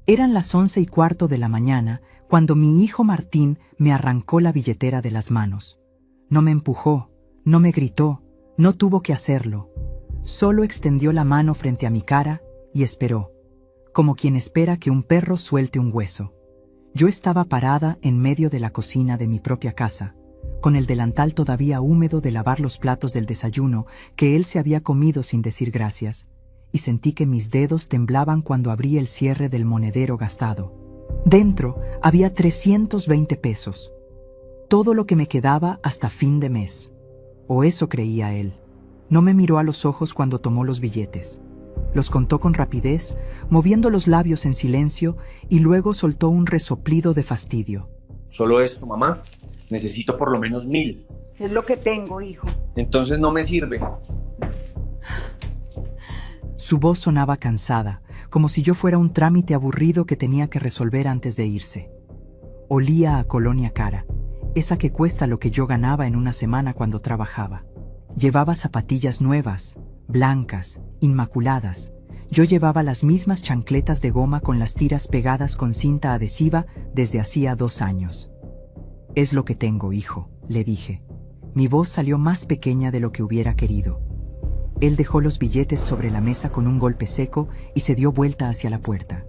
Eran las 11:15 de la mañana cuando mi hijo Martín me arrancó la billetera de las manos. No me empujó, no me gritó, no tuvo que hacerlo. Solo extendió la mano frente a mi cara y esperó, como quien espera que un perro suelte un hueso. Yo estaba parada en medio de la cocina de mi propia casa, con el delantal todavía húmedo de lavar los platos del desayuno que él se había comido sin decir gracias, y sentí que mis dedos temblaban cuando abrí el cierre del monedero gastado. Dentro había 320 pesos, todo lo que me quedaba hasta fin de mes. O eso creía él. No me miró a los ojos cuando tomó los billetes. Los contó con rapidez, moviendo los labios en silencio, y luego soltó un resoplido de fastidio. ¿Solo esto, mamá? Necesito por lo menos 1.000. Es lo que tengo, hijo. Entonces no me sirve. Su voz sonaba cansada, como si yo fuera un trámite aburrido que tenía que resolver antes de irse. Olía a colonia cara, esa que cuesta lo que yo ganaba en una semana cuando trabajaba. Llevaba zapatillas nuevas, blancas, inmaculadas. Yo llevaba las mismas chancletas de goma con las tiras pegadas con cinta adhesiva desde hacía 2 años. «Es lo que tengo, hijo», le dije. Mi voz salió más pequeña de lo que hubiera querido. Él dejó los billetes sobre la mesa con un golpe seco y se dio vuelta hacia la puerta.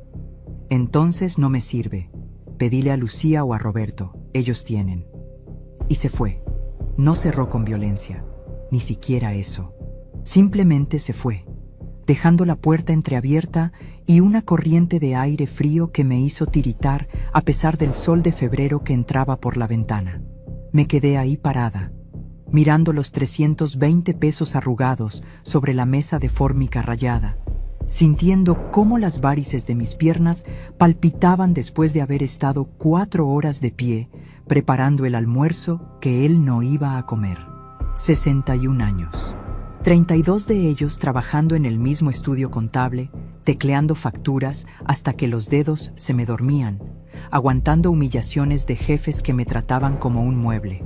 «Entonces no me sirve. Pedile a Lucía o a Roberto, ellos tienen». Y se fue. No cerró con violencia, ni siquiera eso. Simplemente se fue, dejando la puerta entreabierta y una corriente de aire frío que me hizo tiritar a pesar del sol de febrero que entraba por la ventana. Me quedé ahí parada, mirando los 320 pesos arrugados sobre la mesa de fórmica rayada, sintiendo cómo las varices de mis piernas palpitaban después de haber estado 4 horas de pie preparando el almuerzo que él no iba a comer. 61 años. 32 de ellos trabajando en el mismo estudio contable, tecleando facturas hasta que los dedos se me dormían, aguantando humillaciones de jefes que me trataban como un mueble.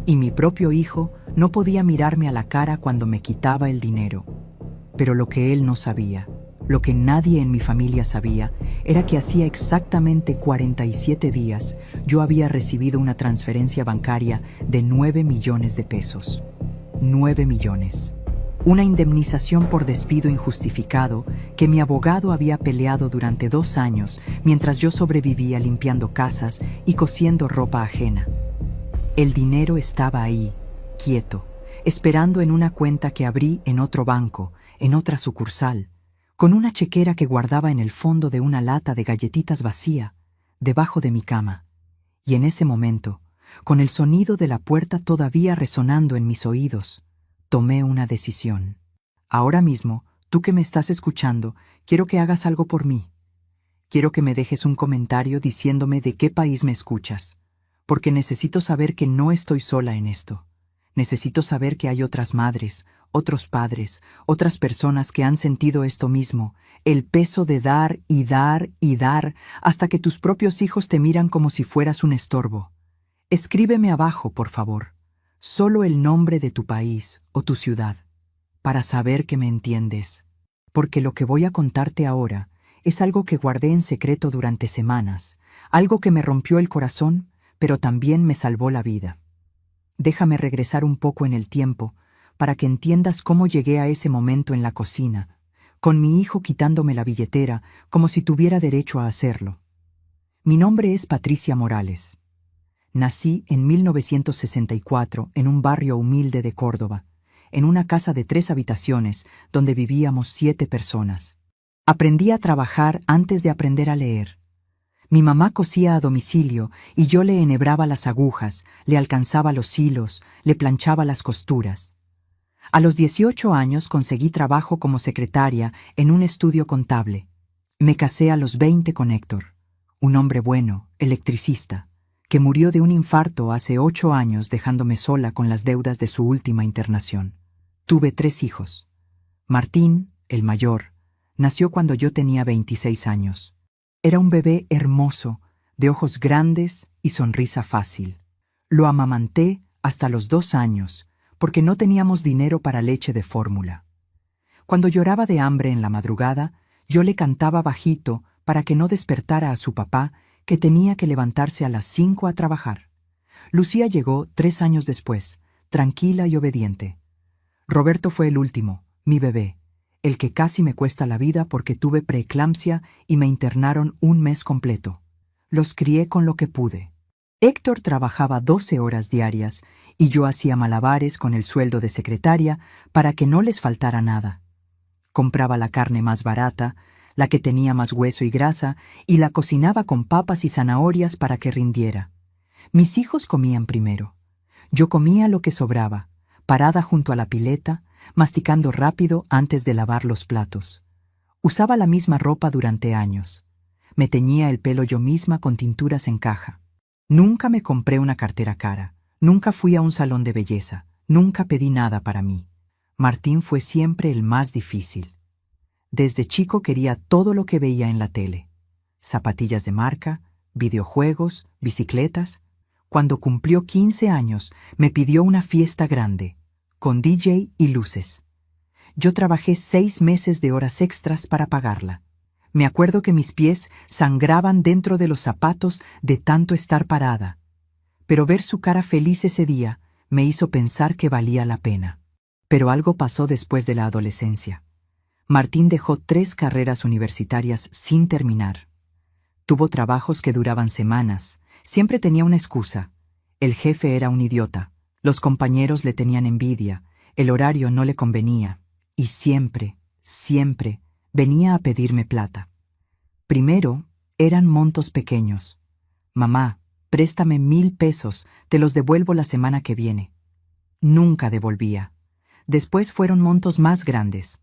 Y mi propio hijo no podía mirarme a la cara cuando me quitaba el dinero. Pero lo que él no sabía, lo que nadie en mi familia sabía, era que hacía exactamente 47 días yo había recibido una transferencia bancaria de 9 millones de pesos. 9 millones. Una indemnización por despido injustificado que mi abogado había peleado durante 2 años mientras yo sobrevivía limpiando casas y cosiendo ropa ajena. El dinero estaba ahí, quieto, esperando en una cuenta que abrí en otro banco, en otra sucursal, con una chequera que guardaba en el fondo de una lata de galletitas vacía, debajo de mi cama. Y en ese momento, con el sonido de la puerta todavía resonando en mis oídos, tomé una decisión. Ahora mismo, tú que me estás escuchando, quiero que hagas algo por mí. Quiero que me dejes un comentario diciéndome de qué país me escuchas, porque necesito saber que no estoy sola en esto. Necesito saber que hay otras madres, otros padres, otras personas que han sentido esto mismo, el peso de dar y dar y dar hasta que tus propios hijos te miran como si fueras un estorbo. Escríbeme abajo, por favor, solo el nombre de tu país o tu ciudad, para saber que me entiendes, porque lo que voy a contarte ahora es algo que guardé en secreto durante semanas, algo que me rompió el corazón, pero también me salvó la vida. Déjame regresar un poco en el tiempo para que entiendas cómo llegué a ese momento en la cocina, con mi hijo quitándome la billetera como si tuviera derecho a hacerlo. Mi nombre es Patricia Morales. Nací en 1964 en un barrio humilde de Córdoba, en una casa de 3 habitaciones donde vivíamos 7 personas. Aprendí a trabajar antes de aprender a leer. Mi mamá cosía a domicilio y yo le enhebraba las agujas, le alcanzaba los hilos, le planchaba las costuras. A los 18 años conseguí trabajo como secretaria en un estudio contable. Me casé a los 20 con Héctor, un hombre bueno, electricista, que murió de un infarto hace 8 años dejándome sola con las deudas de su última internación. Tuve 3 hijos. Martín, el mayor, nació cuando yo tenía 26 años. Era un bebé hermoso, de ojos grandes y sonrisa fácil. Lo amamanté hasta los 2 años, porque no teníamos dinero para leche de fórmula. Cuando lloraba de hambre en la madrugada, yo le cantaba bajito para que no despertara a su papá, que tenía que levantarse a las 5 a trabajar. Lucía llegó 3 años después, tranquila y obediente. Roberto fue el último, mi bebé, el que casi me cuesta la vida porque tuve preeclampsia y me internaron un mes completo. Los crié con lo que pude. Héctor trabajaba 12 horas diarias y yo hacía malabares con el sueldo de secretaria para que no les faltara nada. Compraba la carne más barata, la que tenía más hueso y grasa, y la cocinaba con papas y zanahorias para que rindiera. Mis hijos comían primero. Yo comía lo que sobraba, parada junto a la pileta, masticando rápido antes de lavar los platos. Usaba la misma ropa durante años. Me teñía el pelo yo misma con tinturas en caja. Nunca me compré una cartera cara. Nunca fui a un salón de belleza. Nunca pedí nada para mí. Martín fue siempre el más difícil. Desde chico quería todo lo que veía en la tele. Zapatillas de marca, videojuegos, bicicletas. Cuando cumplió 15 años, me pidió una fiesta grande, con DJ y luces. Yo trabajé 6 meses de horas extras para pagarla. Me acuerdo que mis pies sangraban dentro de los zapatos de tanto estar parada. Pero ver su cara feliz ese día me hizo pensar que valía la pena. Pero algo pasó después de la adolescencia. Martín dejó 3 carreras universitarias sin terminar. Tuvo trabajos que duraban semanas. Siempre tenía una excusa. El jefe era un idiota. Los compañeros le tenían envidia. El horario no le convenía. Y siempre, siempre, venía a pedirme plata. Primero, eran montos pequeños. Mamá, préstame 1,000 pesos, te los devuelvo la semana que viene. Nunca devolvía. Después fueron montos más grandes.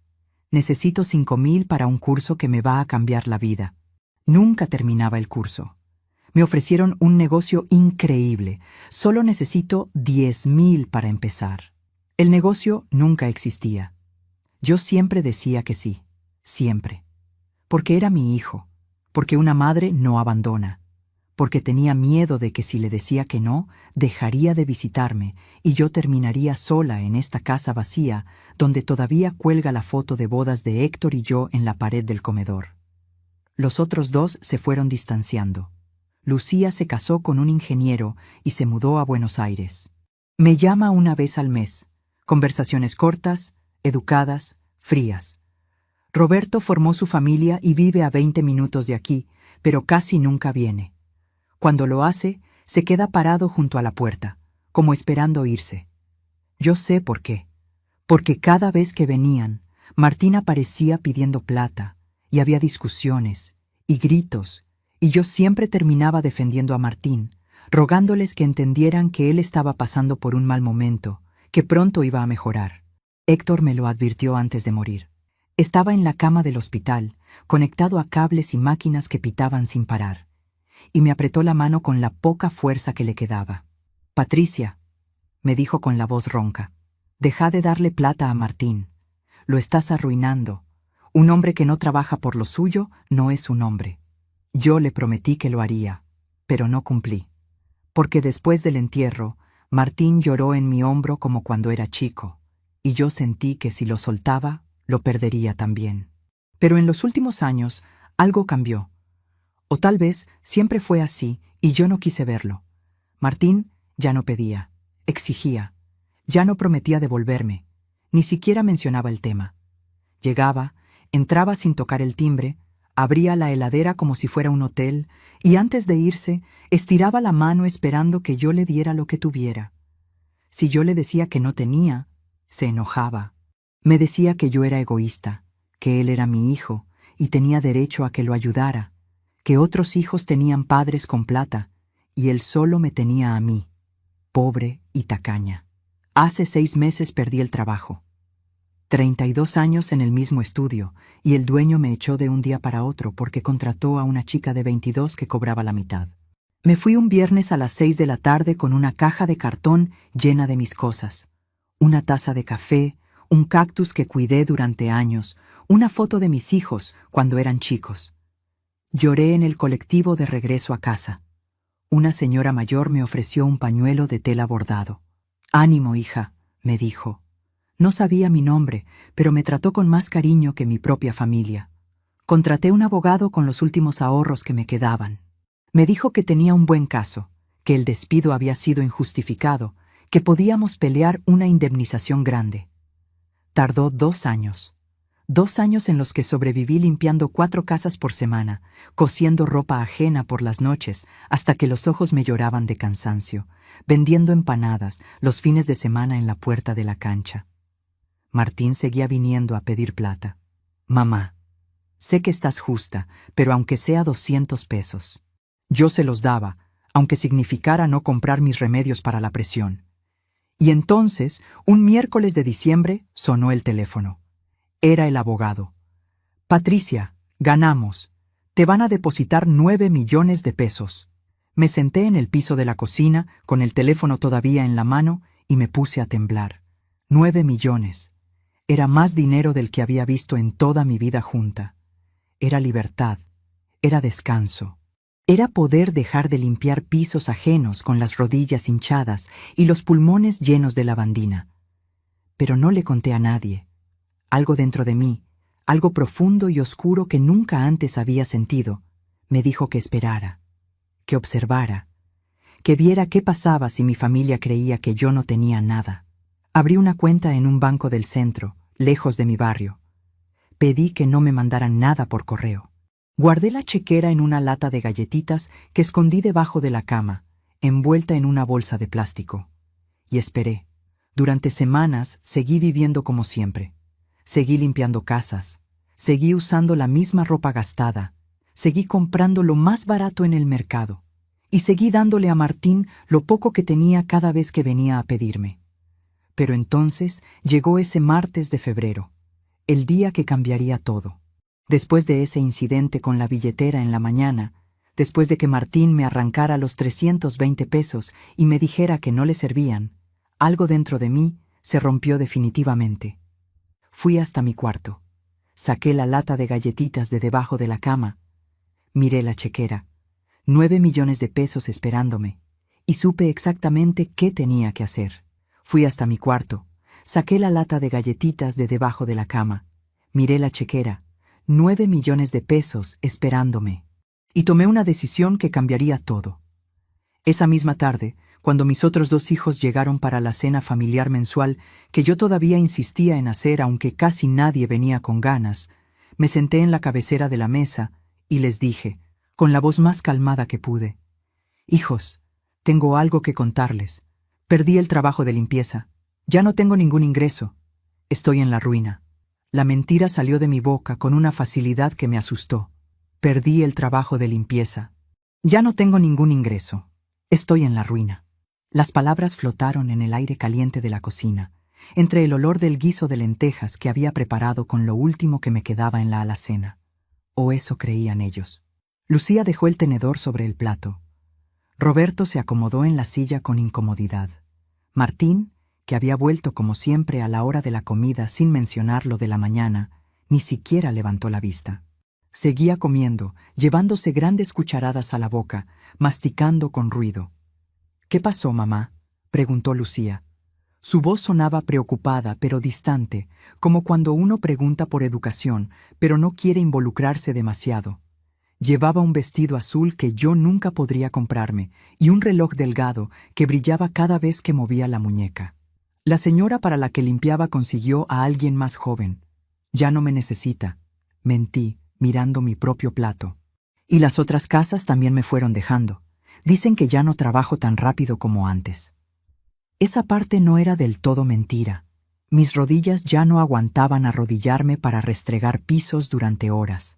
Necesito 5,000 para un curso que me va a cambiar la vida. Nunca terminaba el curso. Me ofrecieron un negocio increíble. Solo necesito 10,000 para empezar. El negocio nunca existía. Yo siempre decía que sí, siempre. Porque era mi hijo, porque una madre no abandona, porque tenía miedo de que si le decía que no, dejaría de visitarme y yo terminaría sola en esta casa vacía donde todavía cuelga la foto de bodas de Héctor y yo en la pared del comedor. Los otros 2 se fueron distanciando. Lucía se casó con un ingeniero y se mudó a Buenos Aires. Me llama una vez al mes. Conversaciones cortas, educadas, frías. Roberto formó su familia y vive a 20 minutos de aquí, pero casi nunca viene. Cuando lo hace, se queda parado junto a la puerta, como esperando irse. Yo sé por qué. Porque cada vez que venían, Martín aparecía pidiendo plata, y había discusiones, y gritos, y yo siempre terminaba defendiendo a Martín, rogándoles que entendieran que él estaba pasando por un mal momento, que pronto iba a mejorar. Héctor me lo advirtió antes de morir. Estaba en la cama del hospital, conectado a cables y máquinas que pitaban sin parar, y me apretó la mano con la poca fuerza que le quedaba. «Patricia», me dijo con la voz ronca, «deja de darle plata a Martín. Lo estás arruinando. Un hombre que no trabaja por lo suyo no es un hombre». Yo le prometí que lo haría, pero no cumplí. Porque después del entierro, Martín lloró en mi hombro como cuando era chico, y yo sentí que si lo soltaba, lo perdería también. Pero en los últimos años, algo cambió. O tal vez siempre fue así y yo no quise verlo. Martín ya no pedía, exigía, ya no prometía devolverme, ni siquiera mencionaba el tema. Llegaba, entraba sin tocar el timbre, abría la heladera como si fuera un hotel y antes de irse, estiraba la mano esperando que yo le diera lo que tuviera. Si yo le decía que no tenía, se enojaba. Me decía que yo era egoísta, que él era mi hijo y tenía derecho a que lo ayudara, que otros hijos tenían padres con plata y él solo me tenía a mí, pobre y tacaña. Hace 6 meses perdí el trabajo. 32 años en el mismo estudio, y el dueño me echó de un día para otro porque contrató a una chica de 22 que cobraba la mitad. Me fui un viernes a las 6 de la tarde con una caja de cartón llena de mis cosas. Una taza de café, un cactus que cuidé durante años, una foto de mis hijos cuando eran chicos. Lloré en el colectivo de regreso a casa. Una señora mayor me ofreció un pañuelo de tela bordado. «Ánimo, hija», me dijo. No sabía mi nombre, pero me trató con más cariño que mi propia familia. Contraté un abogado con los últimos ahorros que me quedaban. Me dijo que tenía un buen caso, que el despido había sido injustificado, que podíamos pelear una indemnización grande. Tardó 2 años. 2 años en los que sobreviví limpiando 4 casas por semana, cosiendo ropa ajena por las noches hasta que los ojos me lloraban de cansancio, vendiendo empanadas los fines de semana en la puerta de la cancha. Martín seguía viniendo a pedir plata. Mamá, sé que estás justa, pero aunque sea 200 pesos. Yo se los daba, aunque significara no comprar mis remedios para la presión. Y entonces, un miércoles de diciembre, sonó el teléfono. Era el abogado. Patricia, ganamos. Te van a depositar 9 millones de pesos. Me senté en el piso de la cocina, con el teléfono todavía en la mano, y me puse a temblar. 9 millones. Era más dinero del que había visto en toda mi vida junta. Era libertad. Era descanso. Era poder dejar de limpiar pisos ajenos con las rodillas hinchadas y los pulmones llenos de lavandina. Pero no le conté a nadie. Algo dentro de mí, algo profundo y oscuro que nunca antes había sentido, me dijo que esperara, que observara, que viera qué pasaba si mi familia creía que yo no tenía nada. Abrí una cuenta en un banco del centro, lejos de mi barrio. Pedí que no me mandaran nada por correo. Guardé la chequera en una lata de galletitas que escondí debajo de la cama, envuelta en una bolsa de plástico. Y esperé. Durante semanas seguí viviendo como siempre. Seguí limpiando casas, seguí usando la misma ropa gastada, seguí comprando lo más barato en el mercado y seguí dándole a Martín lo poco que tenía cada vez que venía a pedirme. Pero entonces llegó ese martes de febrero, el día que cambiaría todo. Después de ese incidente con la billetera en la mañana, después de que Martín me arrancara los 320 pesos y me dijera que no le servían, algo dentro de mí se rompió definitivamente. Fui hasta mi cuarto. Saqué la lata de galletitas de debajo de la cama. Miré la chequera. 9 millones de pesos esperándome. Y supe exactamente qué tenía que hacer. Fui hasta mi cuarto. Saqué la lata de galletitas de debajo de la cama. Miré la chequera. 9 millones de pesos esperándome. Y tomé una decisión que cambiaría todo. Esa misma tarde, cuando mis otros 2 hijos llegaron para la cena familiar mensual que yo todavía insistía en hacer aunque casi nadie venía con ganas, me senté en la cabecera de la mesa y les dije, con la voz más calmada que pude: «Hijos, tengo algo que contarles. Perdí el trabajo de limpieza. Ya no tengo ningún ingreso. Estoy en la ruina». La mentira salió de mi boca con una facilidad que me asustó. Perdí el trabajo de limpieza. Ya no tengo ningún ingreso. Estoy en la ruina. Las palabras flotaron en el aire caliente de la cocina, entre el olor del guiso de lentejas que había preparado con lo último que me quedaba en la alacena. O eso creían ellos. Lucía dejó el tenedor sobre el plato. Roberto se acomodó en la silla con incomodidad. Martín, que había vuelto como siempre a la hora de la comida sin mencionar lo de la mañana, ni siquiera levantó la vista. Seguía comiendo, llevándose grandes cucharadas a la boca, masticando con ruido. «¿Qué pasó, mamá?», preguntó Lucía. Su voz sonaba preocupada pero distante, como cuando uno pregunta por educación, pero no quiere involucrarse demasiado. Llevaba un vestido azul que yo nunca podría comprarme y un reloj delgado que brillaba cada vez que movía la muñeca. La señora para la que limpiaba consiguió a alguien más joven. «Ya no me necesita», mentí, mirando mi propio plato. «Y las otras casas también me fueron dejando. Dicen que ya no trabajo tan rápido como antes». Esa parte no era del todo mentira. Mis rodillas ya no aguantaban arrodillarme para restregar pisos durante horas.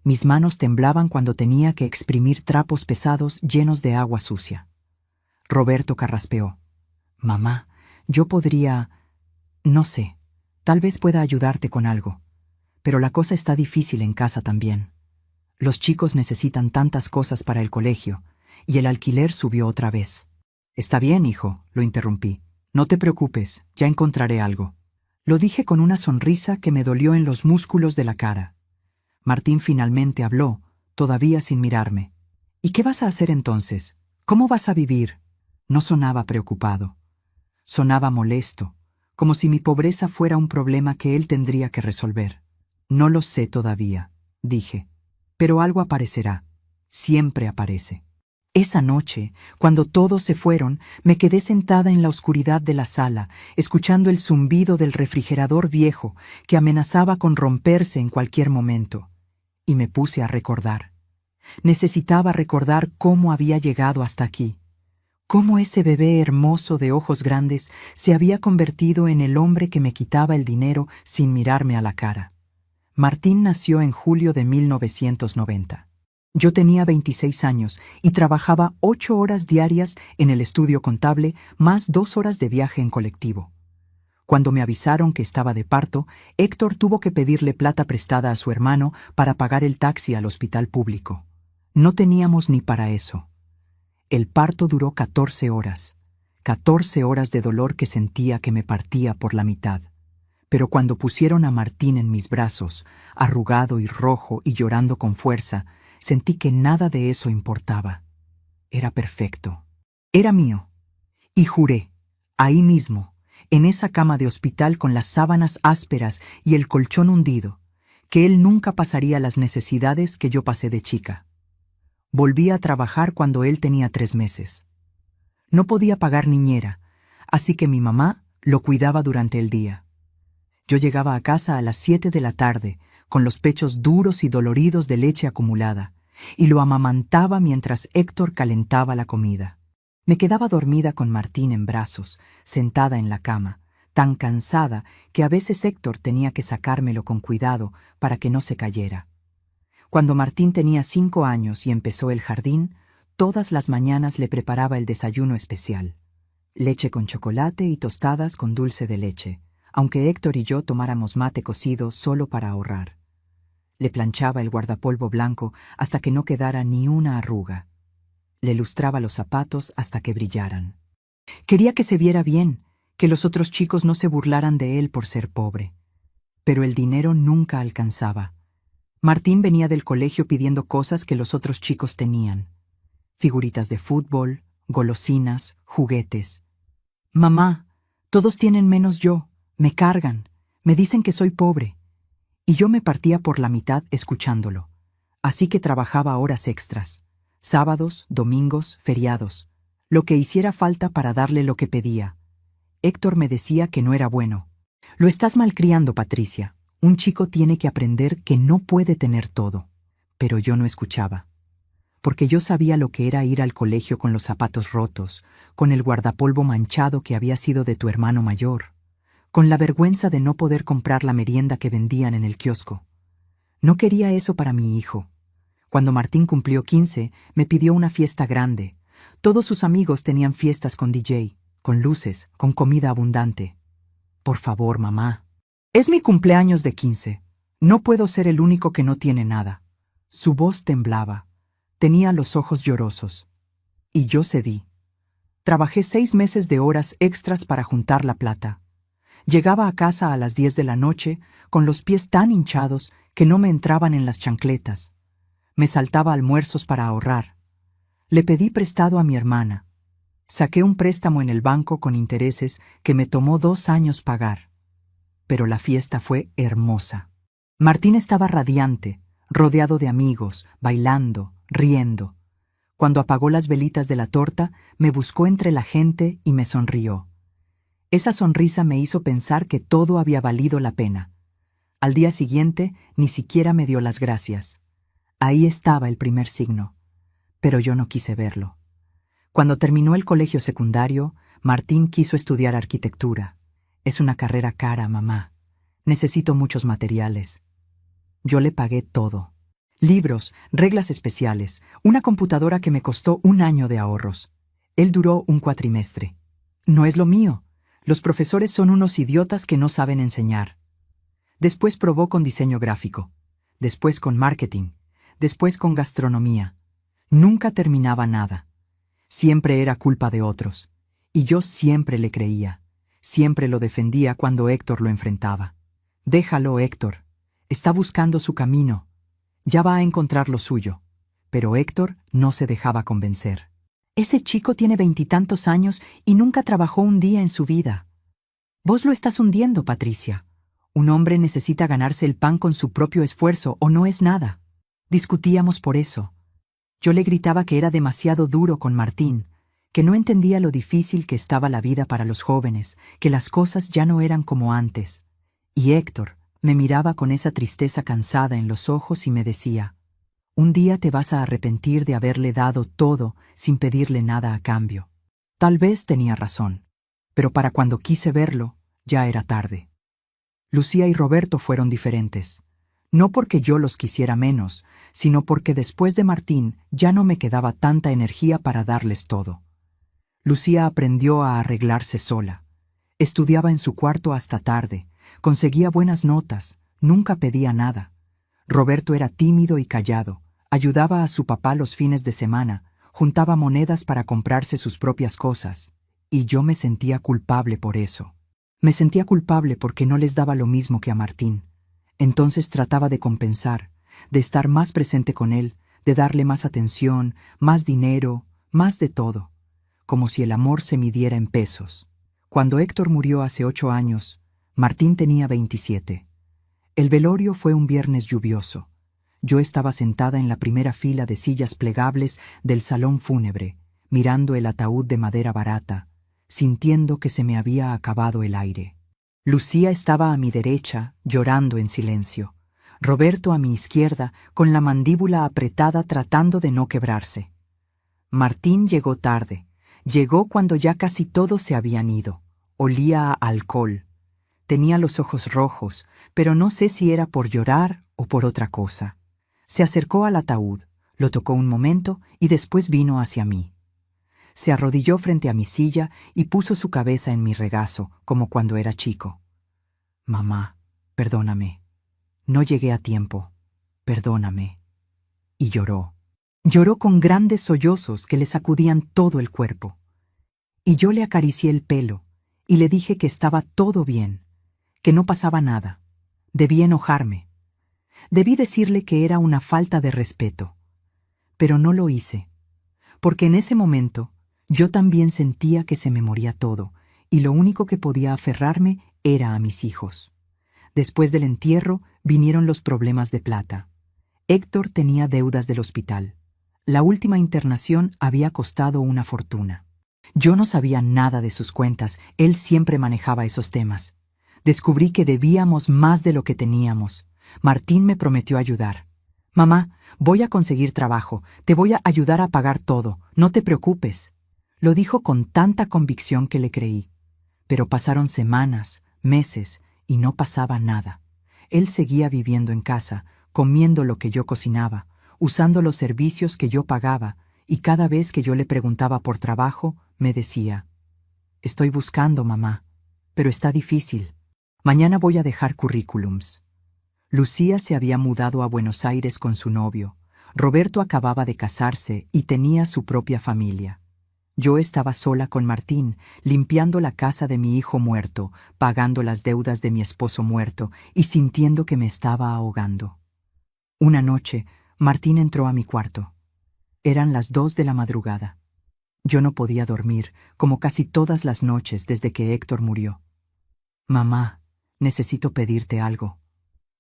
Mis manos temblaban cuando tenía que exprimir trapos pesados llenos de agua sucia. Roberto carraspeó. «Mamá, yo podría... no sé, tal vez pueda ayudarte con algo. Pero la cosa está difícil en casa también. Los chicos necesitan tantas cosas para el colegio, y el alquiler subió otra vez». «Está bien, hijo», lo interrumpí. «No te preocupes, ya encontraré algo». Lo dije con una sonrisa que me dolió en los músculos de la cara. Martín finalmente habló, todavía sin mirarme. «¿Y qué vas a hacer entonces? ¿Cómo vas a vivir?» No sonaba preocupado. Sonaba molesto, como si mi pobreza fuera un problema que él tendría que resolver. «No lo sé todavía. dije. Pero algo aparecerá. Siempre aparece. Esa noche, cuando todos se fueron, me quedé sentada en la oscuridad de la sala, escuchando el zumbido del refrigerador viejo que amenazaba con romperse en cualquier momento. Y me puse a recordar. Necesitaba recordar cómo había llegado hasta aquí. Cómo ese bebé hermoso de ojos grandes se había convertido en el hombre que me quitaba el dinero sin mirarme a la cara. Martín nació en julio de 1990. Yo tenía 26 años y trabajaba 8 horas diarias en el estudio contable, más 2 horas de viaje en colectivo. Cuando me avisaron que estaba de parto, Héctor tuvo que pedirle plata prestada a su hermano para pagar el taxi al hospital público. No teníamos ni para eso. El parto duró 14 horas. 14 horas de dolor que sentía que me partía por la mitad. Pero cuando pusieron a Martín en mis brazos, arrugado y rojo y llorando con fuerza, sentí que nada de eso importaba. Era perfecto. Era mío. Y juré, ahí mismo, en esa cama de hospital con las sábanas ásperas y el colchón hundido, que él nunca pasaría las necesidades que yo pasé de chica. Volví a trabajar cuando él tenía 3 meses. No podía pagar niñera, así que mi mamá lo cuidaba durante el día. Yo llegaba a casa a las 7 de la tarde, con los pechos duros y doloridos de leche acumulada, y lo amamantaba mientras Héctor calentaba la comida. Me quedaba dormida con Martín en brazos, sentada en la cama, tan cansada que a veces Héctor tenía que sacármelo con cuidado para que no se cayera. Cuando Martín tenía 5 años y empezó el jardín, todas las mañanas le preparaba el desayuno especial. Leche con chocolate y tostadas con dulce de leche, aunque Héctor y yo tomáramos mate cocido solo para ahorrar. Le planchaba el guardapolvo blanco hasta que no quedara ni una arruga. Le lustraba los zapatos hasta que brillaran. Quería que se viera bien, que los otros chicos no se burlaran de él por ser pobre. Pero el dinero nunca alcanzaba. Martín venía del colegio pidiendo cosas que los otros chicos tenían. Figuritas de fútbol, golosinas, juguetes. «Mamá, todos tienen menos yo, me cargan, me dicen que soy pobre». Y yo me partía por la mitad escuchándolo. Así que trabajaba horas extras. Sábados, domingos, feriados. Lo que hiciera falta para darle lo que pedía. Héctor me decía que no era bueno. «Lo estás malcriando, Patricia. Un chico tiene que aprender que no puede tener todo». Pero yo no escuchaba. Porque yo sabía lo que era ir al colegio con los zapatos rotos, con el guardapolvo manchado que había sido de tu hermano mayor, con la vergüenza de no poder comprar la merienda que vendían en el kiosco. No quería eso para mi hijo. Cuando Martín cumplió 15, me pidió una fiesta grande. Todos sus amigos tenían fiestas con DJ, con luces, con comida abundante. «Por favor, mamá. Es mi cumpleaños de 15. No puedo ser el único que no tiene nada». Su voz temblaba. Tenía los ojos llorosos. Y yo cedí. Trabajé 6 meses de horas extras para juntar la plata. Llegaba a casa a las 10 de la noche, con los pies tan hinchados que no me entraban en las chancletas. Me saltaba almuerzos para ahorrar. Le pedí prestado a mi hermana. Saqué un préstamo en el banco con intereses que me tomó 2 años pagar. Pero la fiesta fue hermosa. Martín estaba radiante, rodeado de amigos, bailando, riendo. Cuando apagó las velitas de la torta, me buscó entre la gente y me sonrió. Esa sonrisa me hizo pensar que todo había valido la pena. Al día siguiente, ni siquiera me dio las gracias. Ahí estaba el primer signo. Pero yo no quise verlo. Cuando terminó el colegio secundario, Martín quiso estudiar arquitectura. «Es una carrera cara, mamá. Necesito muchos materiales». Yo le pagué todo. Libros, reglas especiales, una computadora que me costó 1 año de ahorros. Él duró un cuatrimestre. No es lo mío. Los profesores son unos idiotas que no saben enseñar. Después probó con diseño gráfico. Después con marketing. Después con gastronomía. Nunca terminaba nada. Siempre era culpa de otros. Y yo siempre le creía. Siempre lo defendía cuando Héctor lo enfrentaba. «Déjalo, Héctor. Está buscando su camino. Ya va a encontrar lo suyo». Pero Héctor no se dejaba convencer. «Ese chico tiene 20 y tantos años y nunca trabajó un día en su vida. Vos lo estás hundiendo, Patricia. Un hombre necesita ganarse el pan con su propio esfuerzo o no es nada. Discutíamos por eso. Yo le gritaba que era demasiado duro con Martín, que no entendía lo difícil que estaba la vida para los jóvenes, que las cosas ya no eran como antes. Y Héctor me miraba con esa tristeza cansada en los ojos y me decía: un día te vas a arrepentir de haberle dado todo sin pedirle nada a cambio. Tal vez tenía razón, pero para cuando quise verlo, ya era tarde. Lucía y Roberto fueron diferentes. No porque yo los quisiera menos, sino porque después de Martín ya no me quedaba tanta energía para darles todo. Lucía aprendió a arreglarse sola. Estudiaba en su cuarto hasta tarde, conseguía buenas notas, nunca pedía nada. Roberto era tímido y callado, ayudaba a su papá los fines de semana, juntaba monedas para comprarse sus propias cosas, y yo me sentía culpable por eso. Me sentía culpable porque no les daba lo mismo que a Martín. Entonces trataba de compensar, de estar más presente con él, de darle más atención, más dinero, más de todo, como si el amor se midiera en pesos. Cuando Héctor murió hace 8 años, Martín tenía 27. El velorio fue un viernes lluvioso. Yo estaba sentada en la primera fila de sillas plegables del salón fúnebre, mirando el ataúd de madera barata, sintiendo que se me había acabado el aire. Lucía estaba a mi derecha, llorando en silencio. Roberto a mi izquierda, con la mandíbula apretada tratando de no quebrarse. Martín llegó tarde. Llegó cuando ya casi todos se habían ido. Olía a alcohol. Tenía los ojos rojos, pero no sé si era por llorar o por otra cosa. Se acercó al ataúd, lo tocó un momento y después vino hacia mí. Se arrodilló frente a mi silla y puso su cabeza en mi regazo, como cuando era chico. Mamá, perdóname. No llegué a tiempo. Perdóname. Y lloró. Lloró con grandes sollozos que le sacudían todo el cuerpo. Y yo le acaricié el pelo y le dije que estaba todo bien, que no pasaba nada. Debí enojarme. Debí decirle que era una falta de respeto. Pero no lo hice, porque en ese momento yo también sentía que se me moría todo, y lo único que podía aferrarme era a mis hijos. Después del entierro vinieron los problemas de plata. Héctor tenía deudas del hospital. La última internación había costado una fortuna. Yo no sabía nada de sus cuentas, él siempre manejaba esos temas. Descubrí que debíamos más de lo que teníamos. Martín me prometió ayudar. Mamá, voy a conseguir trabajo, te voy a ayudar a pagar todo, no te preocupes. Lo dijo con tanta convicción que le creí. Pero pasaron semanas, meses, y no pasaba nada. Él seguía viviendo en casa, comiendo lo que yo cocinaba, usando los servicios que yo pagaba, y cada vez que yo le preguntaba por trabajo, me decía: estoy buscando, mamá, pero está difícil. Mañana voy a dejar currículums. Lucía se había mudado a Buenos Aires con su novio. Roberto acababa de casarse y tenía su propia familia. Yo estaba sola con Martín, limpiando la casa de mi hijo muerto, pagando las deudas de mi esposo muerto y sintiendo que me estaba ahogando. Una noche, Martín entró a mi cuarto. Eran las 2 de la madrugada. Yo no podía dormir, como casi todas las noches desde que Héctor murió. Mamá, necesito pedirte algo.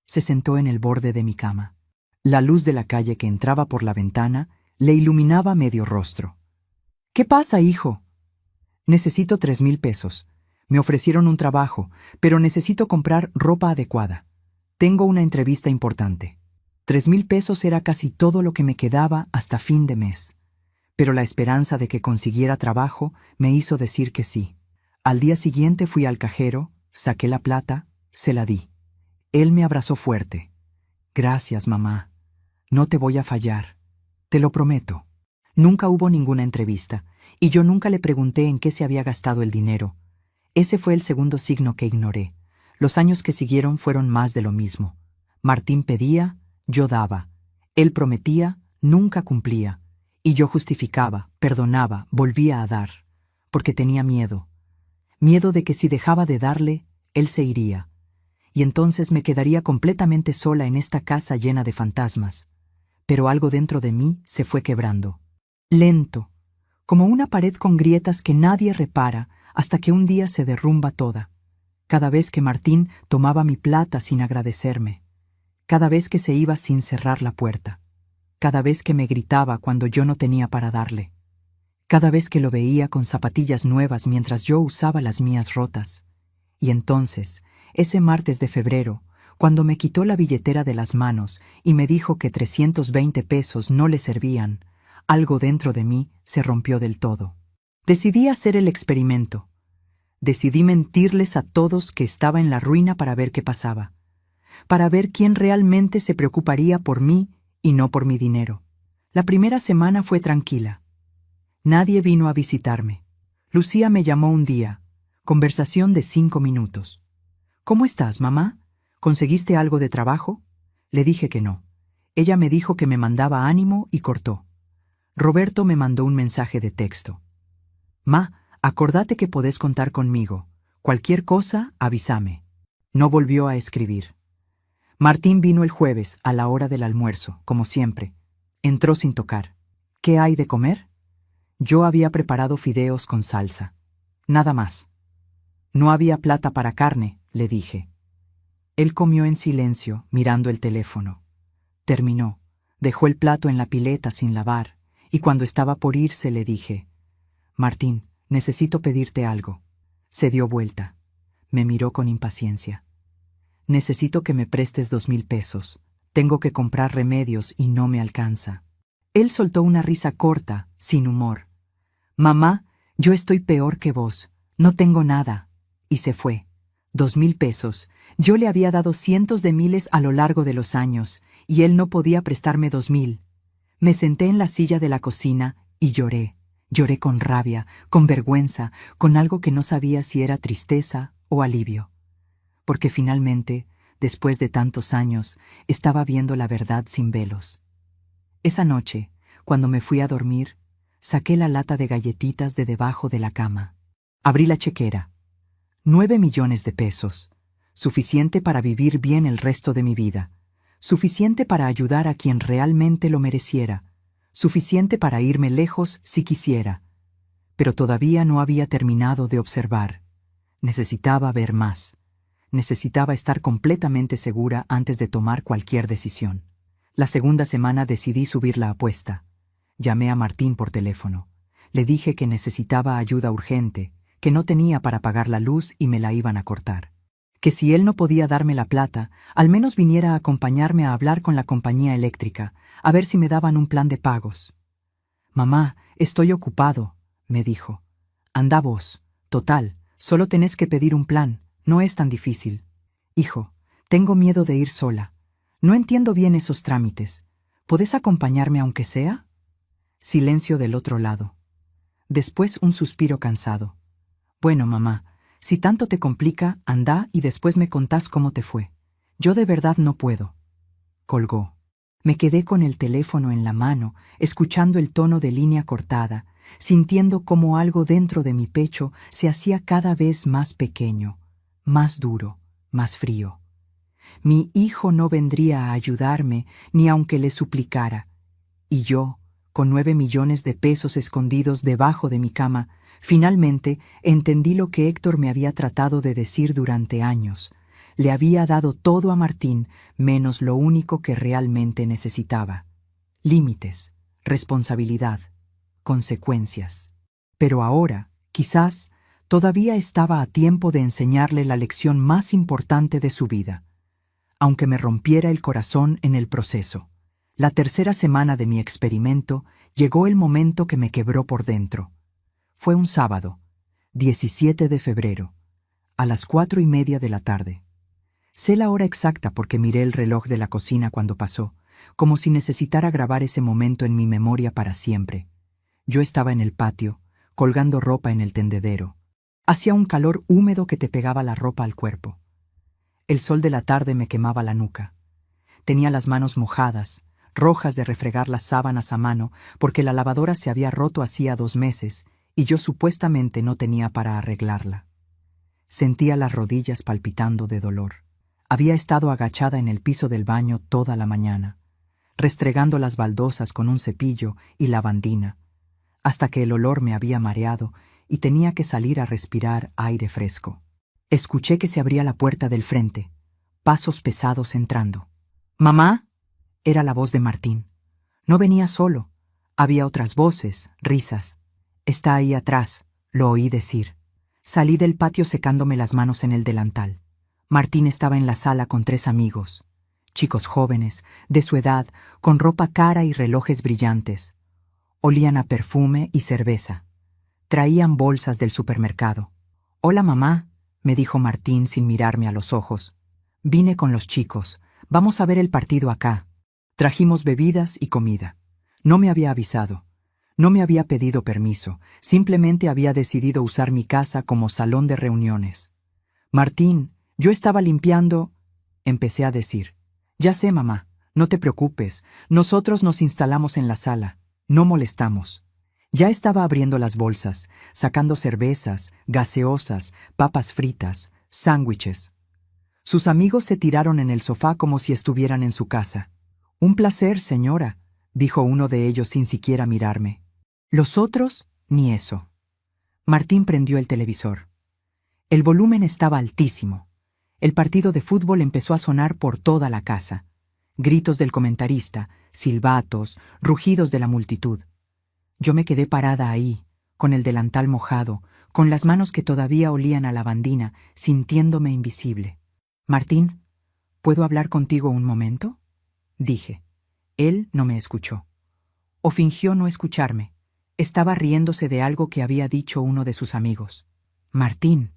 Se sentó en el borde de mi cama. La luz de la calle que entraba por la ventana le iluminaba medio rostro. ¿Qué pasa, hijo? Necesito 3,000 pesos. Me ofrecieron un trabajo, pero necesito comprar ropa adecuada. Tengo una entrevista importante. 3,000 pesos era casi todo lo que me quedaba hasta fin de mes. Pero la esperanza de que consiguiera trabajo me hizo decir que sí. Al día siguiente fui al cajero, saqué la plata, se la di. Él me abrazó fuerte. Gracias, mamá. No te voy a fallar. Te lo prometo. Nunca hubo ninguna entrevista, y yo nunca le pregunté en qué se había gastado el dinero. Ese fue el segundo signo que ignoré. Los años que siguieron fueron más de lo mismo. Martín pedía, yo daba. Él prometía, nunca cumplía. Y yo justificaba, perdonaba, volvía a dar. Porque tenía miedo. Miedo de que si dejaba de darle, él se iría. Y entonces me quedaría completamente sola en esta casa llena de fantasmas. Pero algo dentro de mí se fue quebrando. Lento, como una pared con grietas que nadie repara hasta que un día se derrumba toda. cada vez que Martín tomaba mi plata sin agradecerme, cada vez que se iba sin cerrar la puerta, cada vez que me gritaba cuando yo no tenía para darle, cada vez que lo veía con zapatillas nuevas mientras yo usaba las mías rotas. Y entonces, ese martes de febrero, cuando me quitó la billetera de las manos y me dijo que 320 pesos no le servían, algo dentro de mí se rompió del todo. Decidí hacer el experimento. Decidí mentirles a todos que estaba en la ruina para ver qué pasaba, para ver quién realmente se preocuparía por mí y no por mi dinero. La primera semana fue tranquila. Nadie vino a visitarme. Lucía me llamó un día. Conversación de 5 minutos. ¿Cómo estás, mamá? ¿Conseguiste algo de trabajo? Le dije que no. Ella me dijo que me mandaba ánimo y cortó. Roberto me mandó un mensaje de texto. Ma, acordate que podés contar conmigo. Cualquier cosa, avísame. No volvió a escribir. Martín vino el jueves a la hora del almuerzo, como siempre. Entró sin tocar. ¿Qué hay de comer? Yo había preparado fideos con salsa. Nada más. No había plata para carne, le dije. Él comió en silencio, mirando el teléfono. Terminó. Dejó el plato en la pileta sin lavar, y cuando estaba por irse le dije: Martín, necesito pedirte algo. Se dio vuelta. Me miró con impaciencia. Necesito que me prestes 2,000 pesos. Tengo que comprar remedios y no me alcanza. Él soltó una risa corta, sin humor. Mamá, yo estoy peor que vos. No tengo nada. Y se fue. 2,000 pesos. Yo le había dado cientos de miles a lo largo de los años, y él no podía prestarme 2,000. Me senté en la silla de la cocina y lloré. Lloré con rabia, con vergüenza, con algo que no sabía si era tristeza o alivio. Porque finalmente, después de tantos años, estaba viendo la verdad sin velos. Esa noche, cuando me fui a dormir, saqué la lata de galletitas de debajo de la cama. Abrí la chequera. 9 millones de pesos. Suficiente para vivir bien el resto de mi vida. Suficiente para ayudar a quien realmente lo mereciera. Suficiente para irme lejos si quisiera. Pero todavía no había terminado de observar. Necesitaba ver más. Necesitaba estar completamente segura antes de tomar cualquier decisión. La segunda semana decidí subir la apuesta. Llamé a Martín por teléfono. Le dije que necesitaba ayuda urgente, que no tenía para pagar la luz y me la iban a cortar. Que si él no podía darme la plata, al menos viniera a acompañarme a hablar con la compañía eléctrica, a ver si me daban un plan de pagos. Mamá, estoy ocupado, me dijo. Anda vos. Total, solo tenés que pedir un plan, no es tan difícil. Hijo, tengo miedo de ir sola. No entiendo bien esos trámites. ¿Podés acompañarme aunque sea? Silencio del otro lado. Después un suspiro cansado. Bueno, mamá, si tanto te complica, anda y después me contás cómo te fue. Yo de verdad no puedo. Colgó. Me quedé con el teléfono en la mano, escuchando el tono de línea cortada, sintiendo cómo algo dentro de mi pecho se hacía cada vez más pequeño, más duro, más frío. Mi hijo no vendría a ayudarme ni aunque le suplicara. Y yo, con 9 millones de pesos escondidos debajo de mi cama, finalmente entendí lo que Héctor me había tratado de decir durante años. Le había dado todo a Martín, menos lo único que realmente necesitaba. Límites, responsabilidad, consecuencias. Pero ahora, quizás, todavía estaba a tiempo de enseñarle la lección más importante de su vida, aunque me rompiera el corazón en el proceso. La tercera semana de mi experimento llegó el momento que me quebró por dentro. Fue un sábado, 17 de febrero, a las 4:30 de la tarde. Sé la hora exacta porque miré el reloj de la cocina cuando pasó, como si necesitara grabar ese momento en mi memoria para siempre. Yo estaba en el patio, colgando ropa en el tendedero. Hacía un calor húmedo que te pegaba la ropa al cuerpo. El sol de la tarde me quemaba la nuca. Tenía las manos mojadas, rojas de refregar las sábanas a mano porque la lavadora se había roto hacía 2 meses y yo supuestamente no tenía para arreglarla. Sentía las rodillas palpitando de dolor. Había estado agachada en el piso del baño toda la mañana, restregando las baldosas con un cepillo y lavandina, hasta que el olor me había mareado y tenía que salir a respirar aire fresco. Escuché que se abría la puerta del frente, pasos pesados entrando. «¡Mamá!» Era la voz de Martín. No venía solo. Había otras voces, risas. «Está ahí atrás», lo oí decir. Salí del patio secándome las manos en el delantal. Martín estaba en la sala con 3 amigos. Chicos jóvenes, de su edad, con ropa cara y relojes brillantes. Olían a perfume y cerveza. Traían bolsas del supermercado. «Hola, mamá», me dijo Martín sin mirarme a los ojos. «Vine con los chicos. Vamos a ver el partido acá». Trajimos bebidas y comida. No me había avisado. No me había pedido permiso. Simplemente había decidido usar mi casa como salón de reuniones. «Martín, yo estaba limpiando», empecé a decir. «Ya sé, mamá. No te preocupes. Nosotros nos instalamos en la sala. No molestamos». Ya estaba abriendo las bolsas, sacando cervezas, gaseosas, papas fritas, sándwiches. Sus amigos se tiraron en el sofá como si estuvieran en su casa. «Un placer, señora», dijo uno de ellos sin siquiera mirarme. Los otros, ni eso. Martín prendió el televisor. El volumen estaba altísimo. El partido de fútbol empezó a sonar por toda la casa. Gritos del comentarista, silbatos, rugidos de la multitud. Yo me quedé parada ahí, con el delantal mojado, con las manos que todavía olían a lavandina, sintiéndome invisible. «Martín, ¿puedo hablar contigo un momento?», dije. Él no me escuchó. O fingió no escucharme. Estaba riéndose de algo que había dicho uno de sus amigos. «Martín»,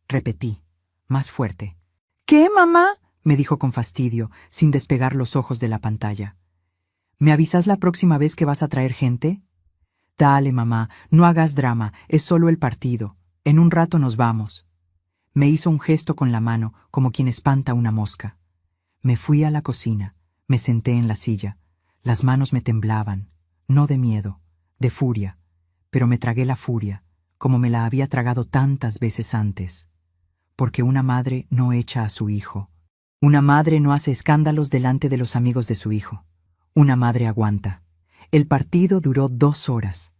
repetí, más fuerte. «¿Qué, mamá?», me dijo con fastidio, sin despegar los ojos de la pantalla. «¿Me avisas la próxima vez que vas a traer gente?». «Dale, mamá, no hagas drama, es solo el partido. En un rato nos vamos». Me hizo un gesto con la mano, como quien espanta una mosca. Me fui a la cocina, me senté en la silla. Las manos me temblaban, no de miedo, de furia, pero me tragué la furia, como me la había tragado tantas veces antes. Porque una madre no echa a su hijo. Una madre no hace escándalos delante de los amigos de su hijo. Una madre aguanta. El partido duró 2 horas.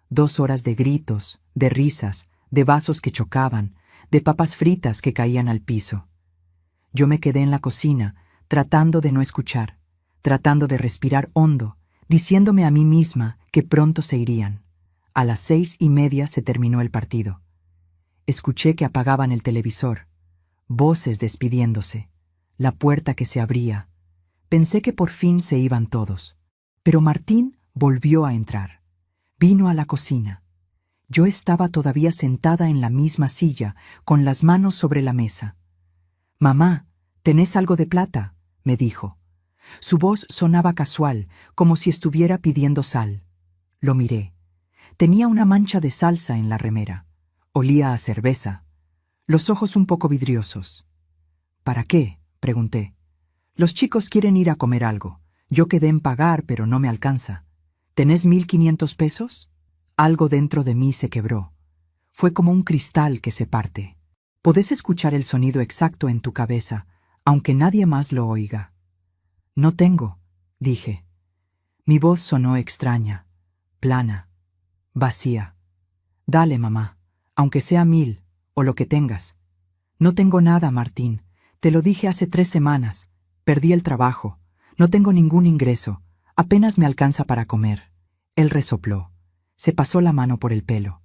2 horas de gritos, de risas, de vasos que chocaban, de papas fritas que caían al piso. Yo me quedé en la cocina, tratando de no escuchar, tratando de respirar hondo, diciéndome a mí misma que pronto se irían. A las 6:30 se terminó el partido. Escuché que apagaban el televisor, voces despidiéndose, la puerta que se abría. Pensé que por fin se iban todos. Pero Martín volvió a entrar. Vino a la cocina. Yo estaba todavía sentada en la misma silla, con las manos sobre la mesa. «Mamá, ¿tenés algo de plata?», me dijo. Su voz sonaba casual, como si estuviera pidiendo sal. Lo miré. Tenía una mancha de salsa en la remera. Olía a cerveza. Los ojos un poco vidriosos. «¿Para qué?», pregunté. «Los chicos quieren ir a comer algo. Yo quedé en pagar, pero no me alcanza. ¿Tenés 1.500 pesos?» Algo dentro de mí se quebró. Fue como un cristal que se parte. Podés escuchar el sonido exacto en tu cabeza, aunque nadie más lo oiga. «No tengo», dije. Mi voz sonó extraña, plana, vacía. «Dale, mamá, aunque sea 1.000, o lo que tengas». «No tengo nada, Martín. Te lo dije hace 3 semanas. Perdí el trabajo. No tengo ningún ingreso. Apenas me alcanza para comer». Él resopló. Se pasó la mano por el pelo.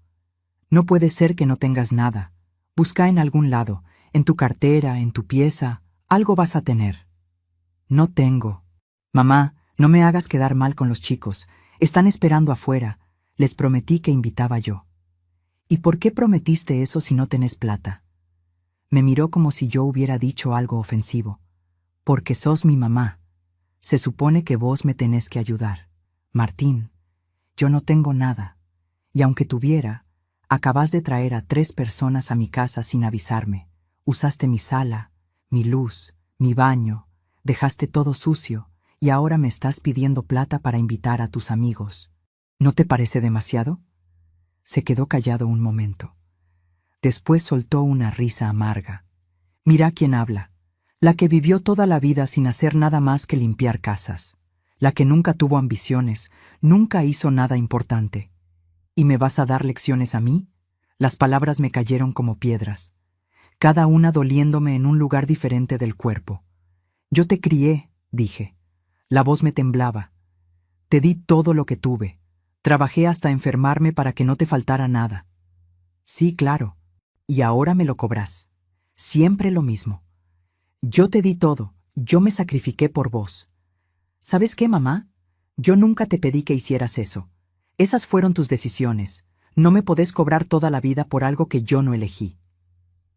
«No puede ser que no tengas nada. Busca en algún lado, en tu cartera, en tu pieza. Algo vas a tener». «No tengo». «Mamá, no me hagas quedar mal con los chicos. Están esperando afuera. Les prometí que invitaba yo». «¿Y por qué prometiste eso si no tenés plata?». Me miró como si yo hubiera dicho algo ofensivo. «Porque sos mi mamá. Se supone que vos me tenés que ayudar. Martín, yo no tengo nada. Y aunque tuviera, acabas de traer a 3 personas a mi casa sin avisarme. Usaste mi sala, mi luz, mi baño, dejaste todo sucio y ahora me estás pidiendo plata para invitar a tus amigos. ¿No te parece demasiado?». Se quedó callado un momento. Después soltó una risa amarga. «Mira quién habla. La que vivió toda la vida sin hacer nada más que limpiar casas. La que nunca tuvo ambiciones, nunca hizo nada importante. ¿Y me vas a dar lecciones a mí?». Las palabras me cayeron como piedras. cada una doliéndome en un lugar diferente del cuerpo. Yo te crié, dije. La voz me temblaba. Te di todo lo que tuve. Trabajé hasta enfermarme para que no te faltara nada. Sí, claro. Y ahora me lo cobras. Siempre lo mismo. Yo te di todo. Yo me sacrifiqué por vos. ¿Sabes qué, mamá? Yo nunca te pedí que hicieras eso. Esas fueron tus decisiones. No me podés cobrar toda la vida por algo que yo no elegí.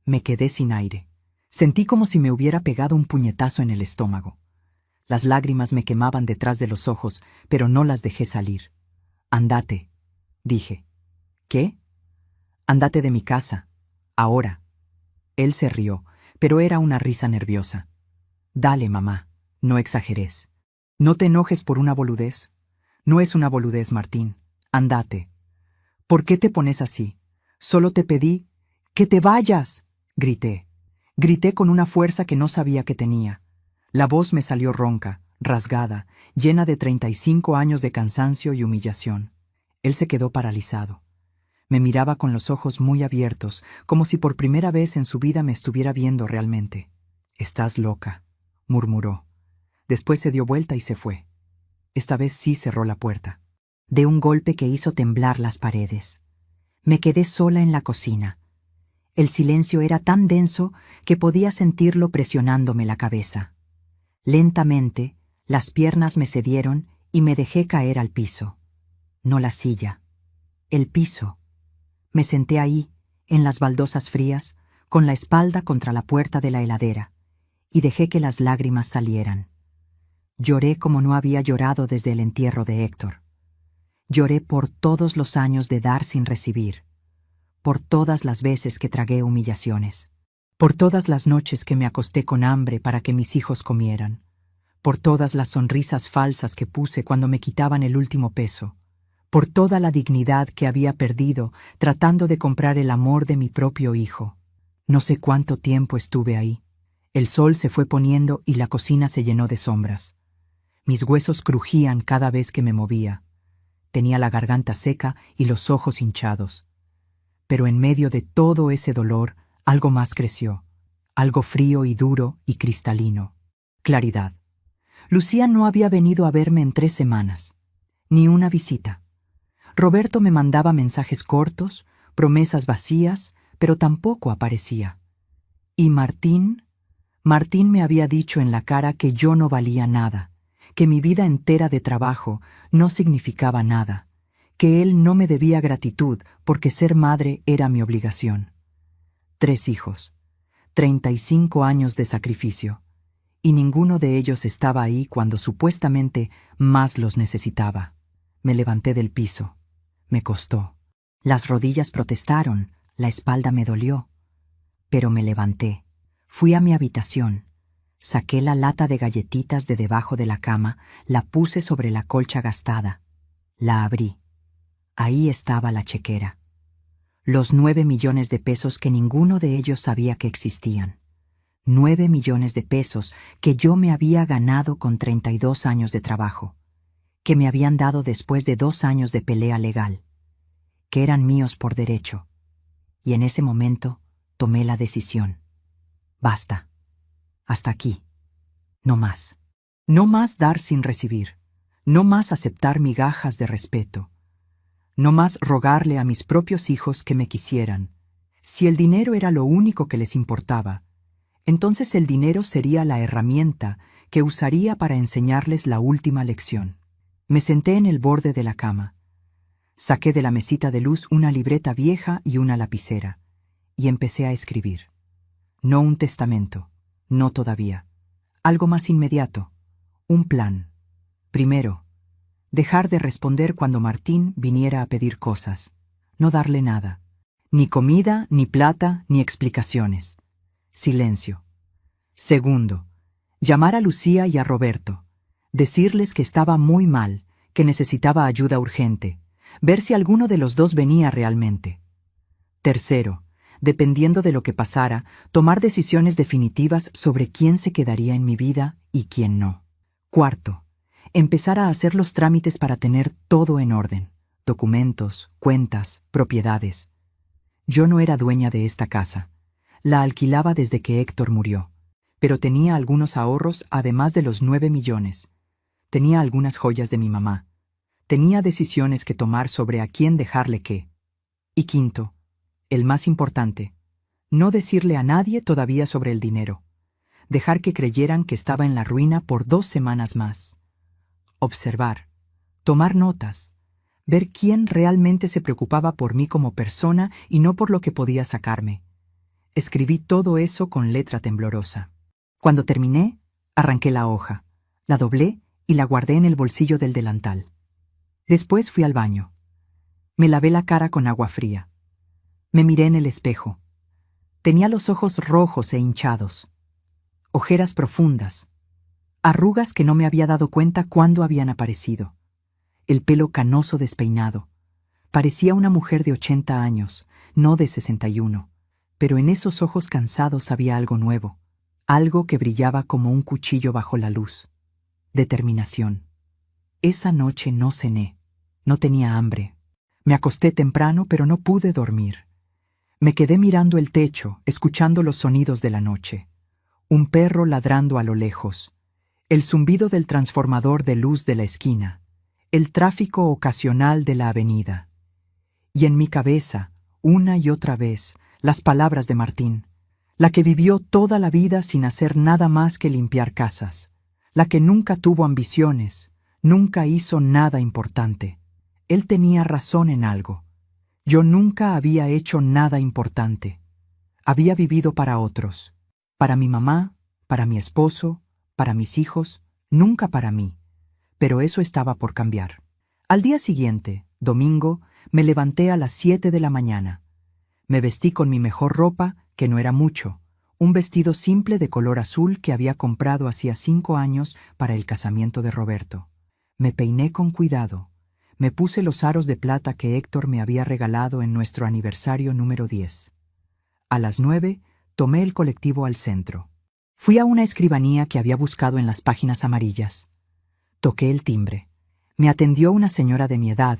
Me quedé sin aire. Sentí como si me hubiera pegado un puñetazo en el estómago. Las lágrimas me quemaban detrás de los ojos, pero no las dejé salir. Andate, dije. ¿Qué? Andate de mi casa. Ahora. Él se rió, pero era una risa nerviosa. Dale, mamá, no exageres. No te enojes por una boludez. No es una boludez, Martín. Andate. ¿Por qué te pones así? Solo te pedí ¡que te vayas! Grité. Grité con una fuerza que no sabía que tenía. La voz me salió ronca, rasgada, llena de 35 años de cansancio y humillación. Él se quedó paralizado. Me miraba con los ojos muy abiertos, como si por primera vez en su vida me estuviera viendo realmente. «Estás loca», murmuró. Después se dio vuelta y se fue. Esta vez sí cerró la puerta. De un golpe que hizo temblar las paredes. Me quedé sola en la cocina. El silencio era tan denso que podía sentirlo presionándome la cabeza. Lentamente, las piernas me cedieron y me dejé caer al piso. No la silla, el piso. Me senté ahí, en las baldosas frías, con la espalda contra la puerta de la heladera, y dejé que las lágrimas salieran. Lloré como no había llorado desde el entierro de Héctor. Lloré por todos los años de dar sin recibir, por todas las veces que tragué humillaciones, por todas las noches que me acosté con hambre para que mis hijos comieran, por todas las sonrisas falsas que puse cuando me quitaban el último peso, por toda la dignidad que había perdido tratando de comprar el amor de mi propio hijo. No sé cuánto tiempo estuve ahí. El sol se fue poniendo y la cocina se llenó de sombras. Mis huesos crujían cada vez que me movía. Tenía la garganta seca y los ojos hinchados. Pero en medio de todo ese dolor, algo más creció. Algo frío y duro y cristalino. Claridad. Lucía no había venido a verme en 3 semanas. Ni una visita. Roberto me mandaba mensajes cortos, promesas vacías, pero tampoco aparecía. Y Martín me había dicho en la cara que yo no valía nada, que mi vida entera de trabajo no significaba nada, que él no me debía gratitud porque ser madre era mi obligación. 3 hijos, 35 años de sacrificio, y ninguno de ellos estaba ahí cuando supuestamente más los necesitaba. Me levanté del piso. Me costó. Las rodillas protestaron, la espalda me dolió. Pero me levanté. Fui a mi habitación. Saqué la lata de galletitas de debajo de la cama, la puse sobre la colcha gastada. La abrí. Ahí estaba la chequera. Los 9 millones de pesos que ninguno de ellos sabía que existían. 9 millones de pesos que yo me había ganado con 32 años de trabajo, que me habían dado después de 2 años de pelea legal, que eran míos por derecho. Y en ese momento tomé la decisión. Basta. Hasta aquí. No más. No más dar sin recibir. No más aceptar migajas de respeto. No más rogarle a mis propios hijos que me quisieran. Si el dinero era lo único que les importaba, entonces el dinero sería la herramienta que usaría para enseñarles la última lección. Me senté en el borde de la cama. Saqué de la mesita de luz una libreta vieja y una lapicera, y empecé a escribir. No un testamento, no todavía. Algo más inmediato, un plan. Primero, dejar de responder cuando Martín viniera a pedir cosas. No darle nada. Ni comida, ni plata, ni explicaciones. Silencio. Segundo, llamar a Lucía y a Roberto. Decirles que estaba muy mal, que necesitaba ayuda urgente. Ver si alguno de los dos venía realmente. Tercero, dependiendo de lo que pasara, tomar decisiones definitivas sobre quién se quedaría en mi vida y quién no. Cuarto, empezar a hacer los trámites para tener todo en orden. Documentos, cuentas, propiedades. Yo no era dueña de esta casa. La alquilaba desde que Héctor murió, pero tenía algunos ahorros además de los 9 millones. Tenía algunas joyas de mi mamá. Tenía decisiones que tomar sobre a quién dejarle qué. Y quinto, el más importante, no decirle a nadie todavía sobre el dinero. Dejar que creyeran que estaba en la ruina por 2 semanas más. Observar, tomar notas, ver quién realmente se preocupaba por mí como persona y no por lo que podía sacarme. Escribí todo eso con letra temblorosa. Cuando terminé, arranqué la hoja, la doblé y la guardé en el bolsillo del delantal. Después fui al baño. Me lavé la cara con agua fría. Me miré en el espejo. Tenía los ojos rojos e hinchados, ojeras profundas, arrugas que no me había dado cuenta cuándo habían aparecido, el pelo canoso despeinado. Parecía una mujer de 80 años, no de 61, pero en esos ojos cansados había algo nuevo, algo que brillaba como un cuchillo bajo la luz. Determinación. Esa noche no cené, no tenía hambre. Me acosté temprano, pero no pude dormir. Me quedé mirando el techo, escuchando los sonidos de la noche. Un perro ladrando a lo lejos, el zumbido del transformador de luz de la esquina, el tráfico ocasional de la avenida. Y en mi cabeza, una y otra vez, las palabras de Martín, la que vivió toda la vida sin hacer nada más que limpiar casas, la que nunca tuvo ambiciones, nunca hizo nada importante. Él tenía razón en algo. Yo nunca había hecho nada importante. Había vivido para otros, para mi mamá, para mi esposo, para mis hijos, nunca para mí. Pero eso estaba por cambiar. Al día siguiente, domingo, me levanté a las 7 de la mañana. Me vestí con mi mejor ropa, que no era mucho, un vestido simple de color azul que había comprado hacía 5 años para el casamiento de Roberto. Me peiné con cuidado. Me puse los aros de plata que Héctor me había regalado en nuestro aniversario número 10. A las 9, tomé el colectivo al centro. Fui a una escribanía que había buscado en las páginas amarillas. Toqué el timbre. Me atendió una señora de mi edad,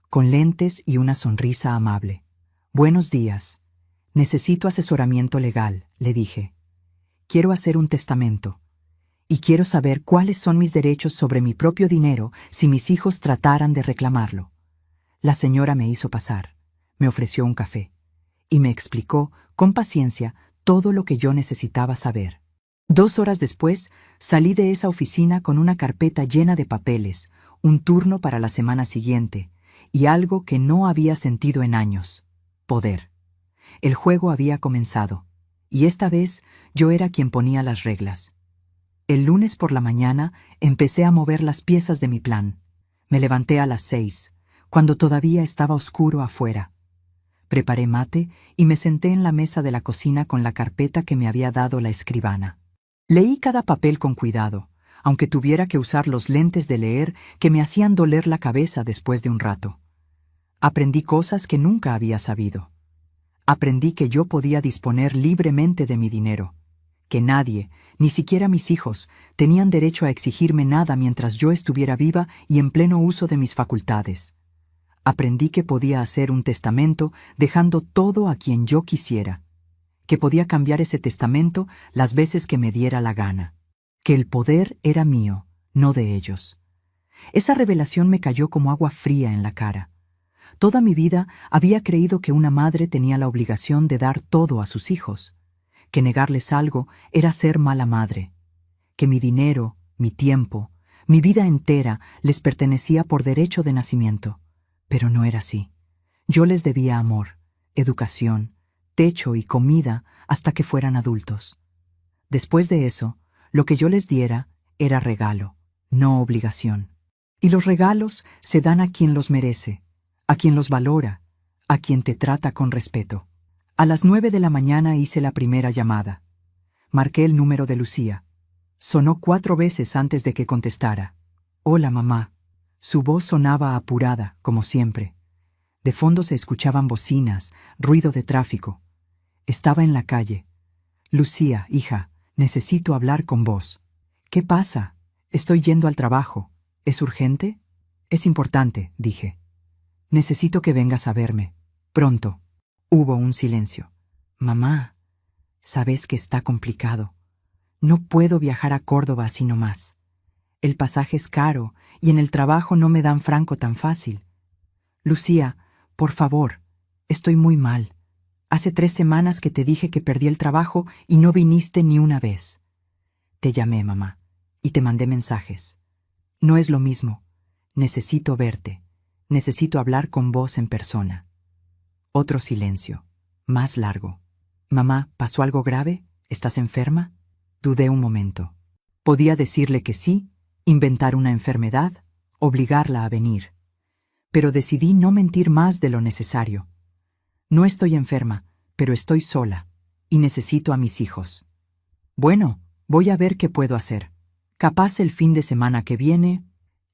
con lentes y una sonrisa amable. «Buenos días. Necesito asesoramiento legal», le dije. «Quiero hacer un testamento. Y quiero saber cuáles son mis derechos sobre mi propio dinero si mis hijos trataran de reclamarlo». La señora me hizo pasar. Me ofreció un café. Y me explicó, con paciencia, todo lo que yo necesitaba saber. 2 horas después, salí de esa oficina con una carpeta llena de papeles, un turno para la semana siguiente, y algo que no había sentido en años: poder. El juego había comenzado, y esta vez yo era quien ponía las reglas. El lunes por la mañana empecé a mover las piezas de mi plan. Me levanté a las 6, cuando todavía estaba oscuro afuera. Preparé mate y me senté en la mesa de la cocina con la carpeta que me había dado la escribana. Leí cada papel con cuidado, aunque tuviera que usar los lentes de leer que me hacían doler la cabeza después de un rato. Aprendí cosas que nunca había sabido. Aprendí que yo podía disponer libremente de mi dinero, que nadie, ni siquiera mis hijos, tenían derecho a exigirme nada mientras yo estuviera viva y en pleno uso de mis facultades. Aprendí que podía hacer un testamento dejando todo a quien yo quisiera, que podía cambiar ese testamento las veces que me diera la gana, que el poder era mío, no de ellos. Esa revelación me cayó como agua fría en la cara. Toda mi vida había creído que una madre tenía la obligación de dar todo a sus hijos, que negarles algo era ser mala madre, que mi dinero, mi tiempo, mi vida entera les pertenecía por derecho de nacimiento. Pero no era así. Yo les debía amor, educación, techo y comida hasta que fueran adultos. Después de eso, lo que yo les diera era regalo, no obligación. Y los regalos se dan a quien los merece, a quien los valora, a quien te trata con respeto. A las 9 de la mañana hice la primera llamada. Marqué el número de Lucía. Sonó 4 veces antes de que contestara. «Hola, mamá». Su voz sonaba apurada, como siempre. De fondo se escuchaban bocinas, ruido de tráfico. Estaba en la calle. «Lucía, hija, necesito hablar con vos». «¿Qué pasa? Estoy yendo al trabajo. ¿Es urgente?» «Es importante», dije. «Necesito que vengas a verme. Pronto». Hubo un silencio. «Mamá». Sabes que está complicado. No puedo viajar a Córdoba así nomás. El pasaje es caro y en el trabajo no me dan franco tan fácil. Lucía, por favor, estoy muy mal. Hace 3 semanas que te dije que perdí el trabajo y no viniste ni una vez. Te llamé, mamá, y te mandé mensajes. No es lo mismo. Necesito verte. Necesito hablar con vos en persona. Otro silencio, más largo. Mamá, ¿pasó algo grave? ¿Estás enferma? Dudé un momento. Podía decirle que sí, inventar una enfermedad, obligarla a venir. Pero decidí no mentir más de lo necesario. No estoy enferma, pero estoy sola, y necesito a mis hijos. Bueno, voy a ver qué puedo hacer. Capaz el fin de semana que viene.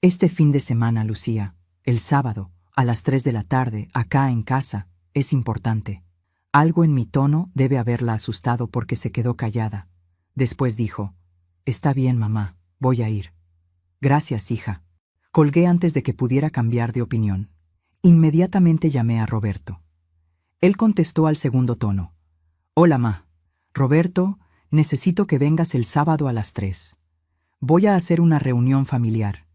Este fin de semana, Lucía, el sábado, a las 3 de la tarde, acá en casa, es importante. Algo en mi tono debe haberla asustado porque se quedó callada. Después dijo, «Está bien, mamá, voy a ir». «Gracias, hija». Colgué antes de que pudiera cambiar de opinión. Inmediatamente llamé a Roberto. Él contestó al segundo tono. «Hola, ma. Roberto, necesito que vengas el sábado a las 3. Voy a hacer una reunión familiar.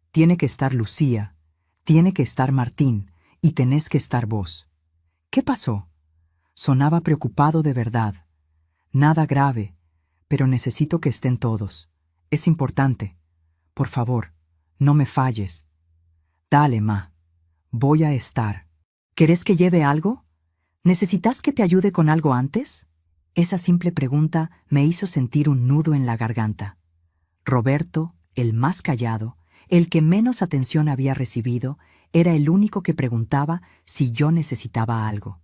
Tiene que estar Lucía, tiene que estar Martín y tenés que estar vos». «¿Qué pasó?» Sonaba preocupado de verdad. «Nada grave, pero necesito que estén todos. Es importante. Por favor, no me falles». «Dale, ma. Voy a estar». «¿Querés que lleve algo? ¿Necesitas que te ayude con algo antes?» Esa simple pregunta me hizo sentir un nudo en la garganta. Roberto, el más callado, el que menos atención había recibido, era el único que preguntaba si yo necesitaba algo.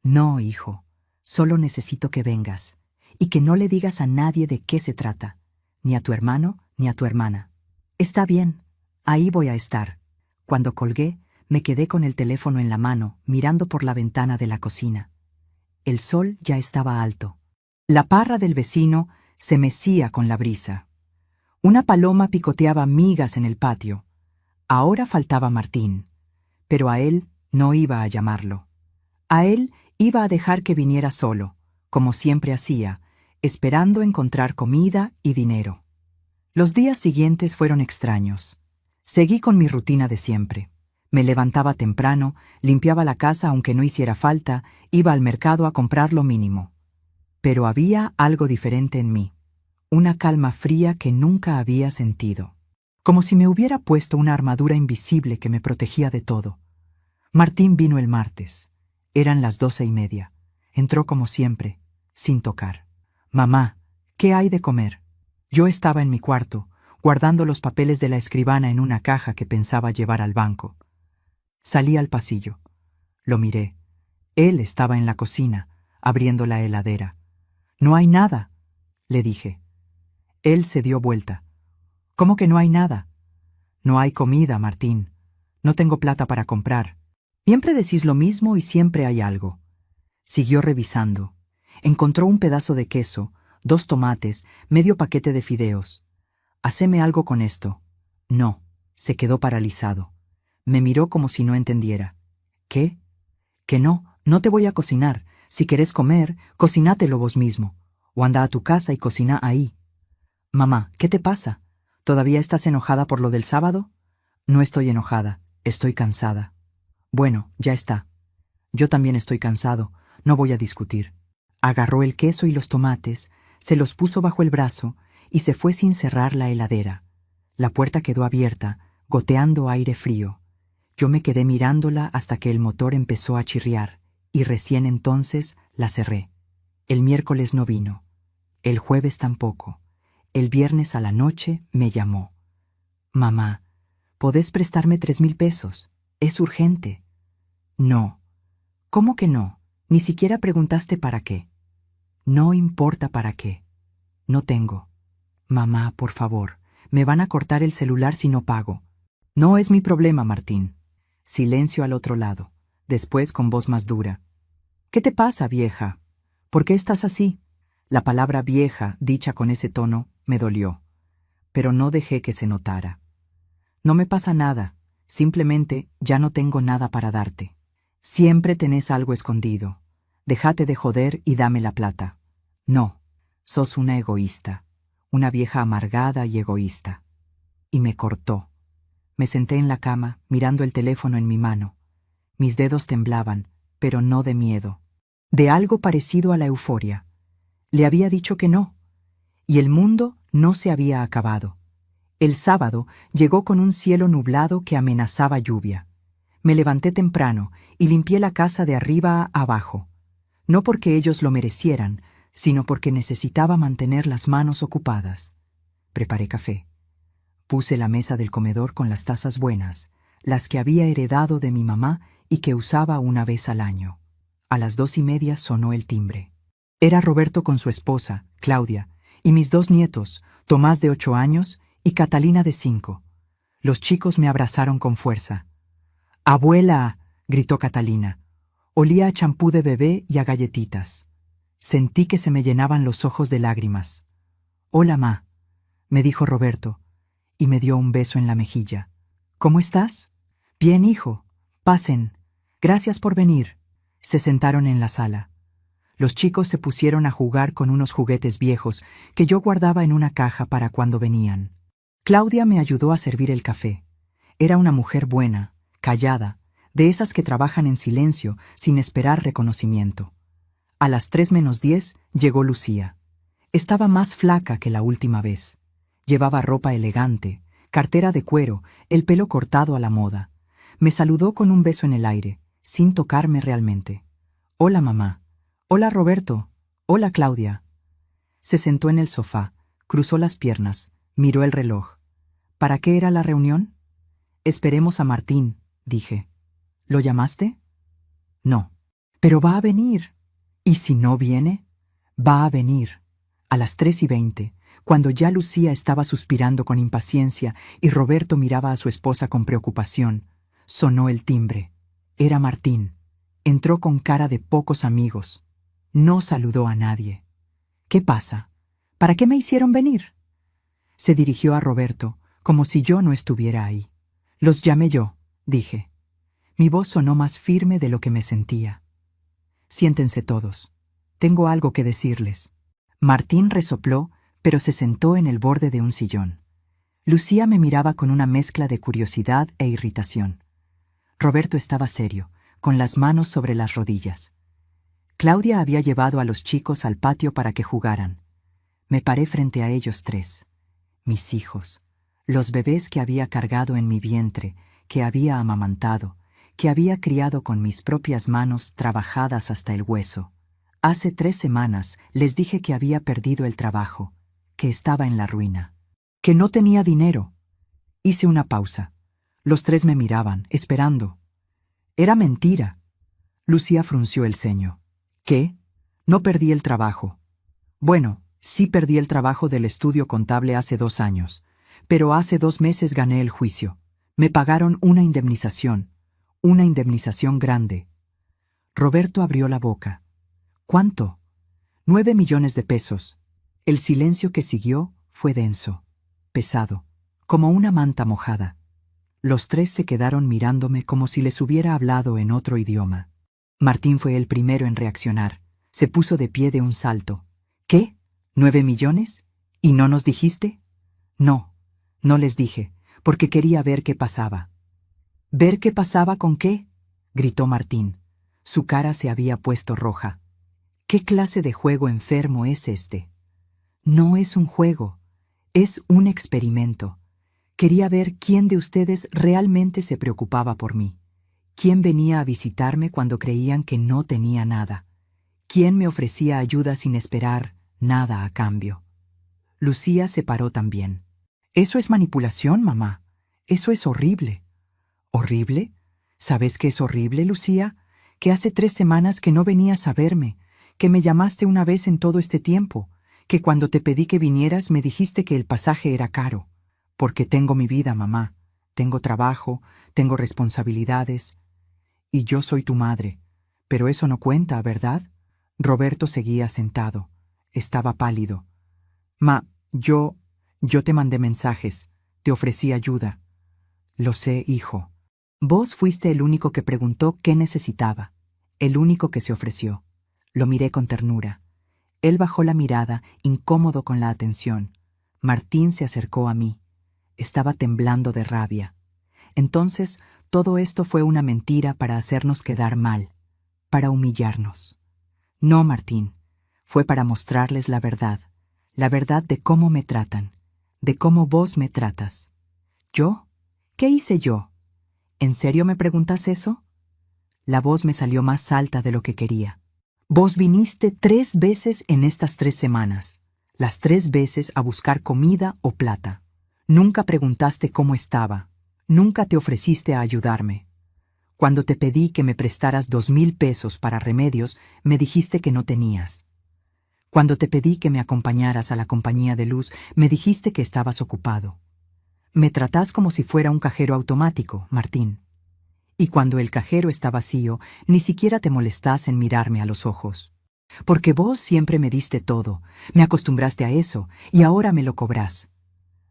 «No, hijo, solo necesito que vengas, y que no le digas a nadie de qué se trata, ni a tu hermano ni a tu hermana». «Está bien, ahí voy a estar». Cuando colgué, me quedé con el teléfono en la mano, mirando por la ventana de la cocina. El sol ya estaba alto. La parra del vecino se mecía con la brisa. Una paloma picoteaba migas en el patio. Ahora faltaba Martín, pero a él no iba a llamarlo. A él iba a dejar que viniera solo, como siempre hacía, esperando encontrar comida y dinero. Los días siguientes fueron extraños. Seguí con mi rutina de siempre. Me levantaba temprano, limpiaba la casa aunque no hiciera falta, iba al mercado a comprar lo mínimo. Pero había algo diferente en mí, una calma fría que nunca había sentido, como si me hubiera puesto una armadura invisible que me protegía de todo. Martín vino el martes. Eran las 12:30. Entró como siempre, sin tocar. «Mamá, ¿qué hay de comer?» Yo estaba en mi cuarto, guardando los papeles de la escribana en una caja que pensaba llevar al banco. Salí al pasillo. Lo miré. Él estaba en la cocina, abriendo la heladera. «No hay nada», le dije. Él se dio vuelta. «¿Cómo que no hay nada?» «No hay comida, Martín. No tengo plata para comprar». «Siempre decís lo mismo y siempre hay algo». Siguió revisando. Encontró un pedazo de queso, 2 tomates, medio paquete de fideos. «Haceme algo con esto». «No». Se quedó paralizado. Me miró como si no entendiera. «¿Qué?» «Que no, no te voy a cocinar. Si querés comer, cocinátelo vos mismo. O anda a tu casa y cocina ahí». «Mamá, ¿qué te pasa? ¿Todavía estás enojada por lo del sábado?» «No estoy enojada, estoy cansada». «Bueno, ya está. Yo también estoy cansado, no voy a discutir». Agarró el queso y los tomates, se los puso bajo el brazo y se fue sin cerrar la heladera. La puerta quedó abierta, goteando aire frío. Yo me quedé mirándola hasta que el motor empezó a chirriar, y recién entonces la cerré. El miércoles no vino. El jueves tampoco. El viernes a la noche me llamó. «Mamá, ¿podés prestarme 3,000 pesos? Es urgente». «No». «¿Cómo que no? Ni siquiera preguntaste para qué». «No importa para qué. No tengo». «Mamá, por favor, me van a cortar el celular si no pago». «No es mi problema, Martín». Silencio al otro lado. Después, con voz más dura. «¿Qué te pasa, vieja? ¿Por qué estás así?» La palabra vieja, dicha con ese tono, me dolió. Pero no dejé que se notara. «No me pasa nada. Simplemente ya no tengo nada para darte. Siempre tenés algo escondido. Déjate de joder y dame la plata». No, sos una egoísta, una vieja amargada y egoísta. Y me cortó. Me senté en la cama, mirando el teléfono en mi mano. Mis dedos temblaban, pero no de miedo. De algo parecido a la euforia. Le había dicho que no. Y el mundo no se había acabado. El sábado llegó con un cielo nublado que amenazaba lluvia. Me levanté temprano y limpié la casa de arriba a abajo. No porque ellos lo merecieran, sino porque necesitaba mantener las manos ocupadas. Preparé café. Puse la mesa del comedor con las tazas buenas, las que había heredado de mi mamá y que usaba una vez al año. A las 2:30 sonó el timbre. Era Roberto con su esposa, Claudia, y mis 2 nietos, Tomás de 8 años y Catalina de 5. Los chicos me abrazaron con fuerza. «¡Abuela!», gritó Catalina. Olía a champú de bebé y a galletitas. Sentí que se me llenaban los ojos de lágrimas. «Hola, ma», me dijo Roberto, y me dio un beso en la mejilla. «¿Cómo estás?» «Bien, hijo. Pasen. Gracias por venir». Se sentaron en la sala. Los chicos se pusieron a jugar con unos juguetes viejos que yo guardaba en una caja para cuando venían. Claudia me ayudó a servir el café. Era una mujer buena, callada, de esas que trabajan en silencio sin esperar reconocimiento. A las 3:50 llegó Lucía. Estaba más flaca que la última vez. Llevaba ropa elegante, cartera de cuero, el pelo cortado a la moda. Me saludó con un beso en el aire, sin tocarme realmente. «Hola, mamá». «Hola, Roberto». «Hola, Claudia». Se sentó en el sofá, cruzó las piernas, miró el reloj. ¿Para qué era la reunión? «Esperemos a Martín», dije. «¿Lo llamaste?» «No». «Pero va a venir». «¿Y si no viene?» «Va a venir». A las 3:20, cuando ya Lucía estaba suspirando con impaciencia y Roberto miraba a su esposa con preocupación, sonó el timbre. Era Martín. Entró con cara de pocos amigos. No saludó a nadie. «¿Qué pasa? ¿Para qué me hicieron venir?» Se dirigió a Roberto, como si yo no estuviera ahí. «Los llamé yo», dije. Mi voz sonó más firme de lo que me sentía. «Siéntense todos. Tengo algo que decirles». Martín resopló, pero se sentó en el borde de un sillón. Lucía me miraba con una mezcla de curiosidad e irritación. Roberto estaba serio, con las manos sobre las rodillas. Claudia había llevado a los chicos al patio para que jugaran. Me paré frente a ellos 3. Mis hijos, los bebés que había cargado en mi vientre, que había amamantado, que había criado con mis propias manos trabajadas hasta el hueso. Hace 3 semanas les dije que había perdido el trabajo, que estaba en la ruina, que no tenía dinero. Hice una pausa. Los 3 me miraban, esperando. Era mentira. Lucía frunció el ceño. ¿Qué? No perdí el trabajo. Bueno, sí perdí el trabajo del estudio contable hace 2 años, pero hace 2 meses gané el juicio. Me pagaron una indemnización grande. Roberto abrió la boca. ¿Cuánto? 9 millones de pesos. El silencio que siguió fue denso, pesado, como una manta mojada. Los 3 se quedaron mirándome como si les hubiera hablado en otro idioma. Martín fue el primero en reaccionar. Se puso de pie de un salto. ¿Qué? ¿9 millones? ¿Y no nos dijiste? No, no les dije, porque quería ver qué pasaba. ¿Ver qué pasaba con qué?, gritó Martín. Su cara se había puesto roja. ¿Qué clase de juego enfermo es este? No es un juego, es un experimento. Quería ver quién de ustedes realmente se preocupaba por mí. ¿Quién venía a visitarme cuando creían que no tenía nada? ¿Quién me ofrecía ayuda sin esperar nada a cambio? Lucía se paró también. «Eso es manipulación, mamá. Eso es horrible». ¿Horrible? ¿Sabes qué es horrible, Lucía? Que hace 3 semanas que no venías a verme, que me llamaste una vez en todo este tiempo, que cuando te pedí que vinieras me dijiste que el pasaje era caro. Porque tengo mi vida, mamá. Tengo trabajo, tengo responsabilidades. Y yo soy tu madre. Pero eso no cuenta, ¿verdad? Roberto seguía sentado. Estaba pálido. Yo te mandé mensajes. Te ofrecí ayuda. Lo sé, hijo. Vos fuiste el único que preguntó qué necesitaba. El único que se ofreció. Lo miré con ternura. Él bajó la mirada, incómodo con la atención. Martín se acercó a mí. Estaba temblando de rabia. Entonces, todo esto fue una mentira para hacernos quedar mal, para humillarnos. No, Martín, fue para mostrarles la verdad de cómo me tratan, de cómo vos me tratas. ¿Yo? ¿Qué hice yo? ¿En serio me preguntas eso? La voz me salió más alta de lo que quería. Vos viniste 3 veces en estas 3 semanas, las 3 veces a buscar comida o plata. Nunca preguntaste cómo estaba, nunca te ofreciste a ayudarme. Cuando te pedí que me prestaras 2,000 pesos para remedios, me dijiste que no tenías. Cuando te pedí que me acompañaras a la compañía de luz, me dijiste que estabas ocupado. Me tratás como si fuera un cajero automático, Martín. Y cuando el cajero está vacío, ni siquiera te molestás en mirarme a los ojos. Porque vos siempre me diste todo, me acostumbraste a eso, y ahora me lo cobrás.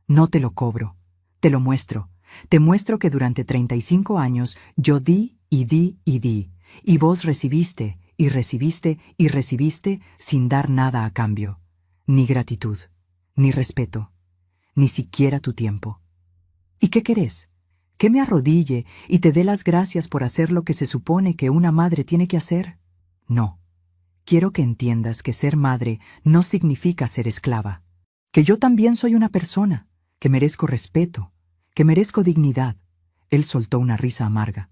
No te lo cobro, te lo muestro. Te muestro que durante 35 años yo di y di y di, y vos recibiste, y recibiste, y recibiste sin dar nada a cambio. Ni gratitud, ni respeto, ni siquiera tu tiempo. ¿Y qué querés? ¿Que me arrodille y te dé las gracias por hacer lo que se supone que una madre tiene que hacer? No. Quiero que entiendas que ser madre no significa ser esclava. Que yo también soy una persona, que merezco respeto, que merezco dignidad. Él soltó una risa amarga.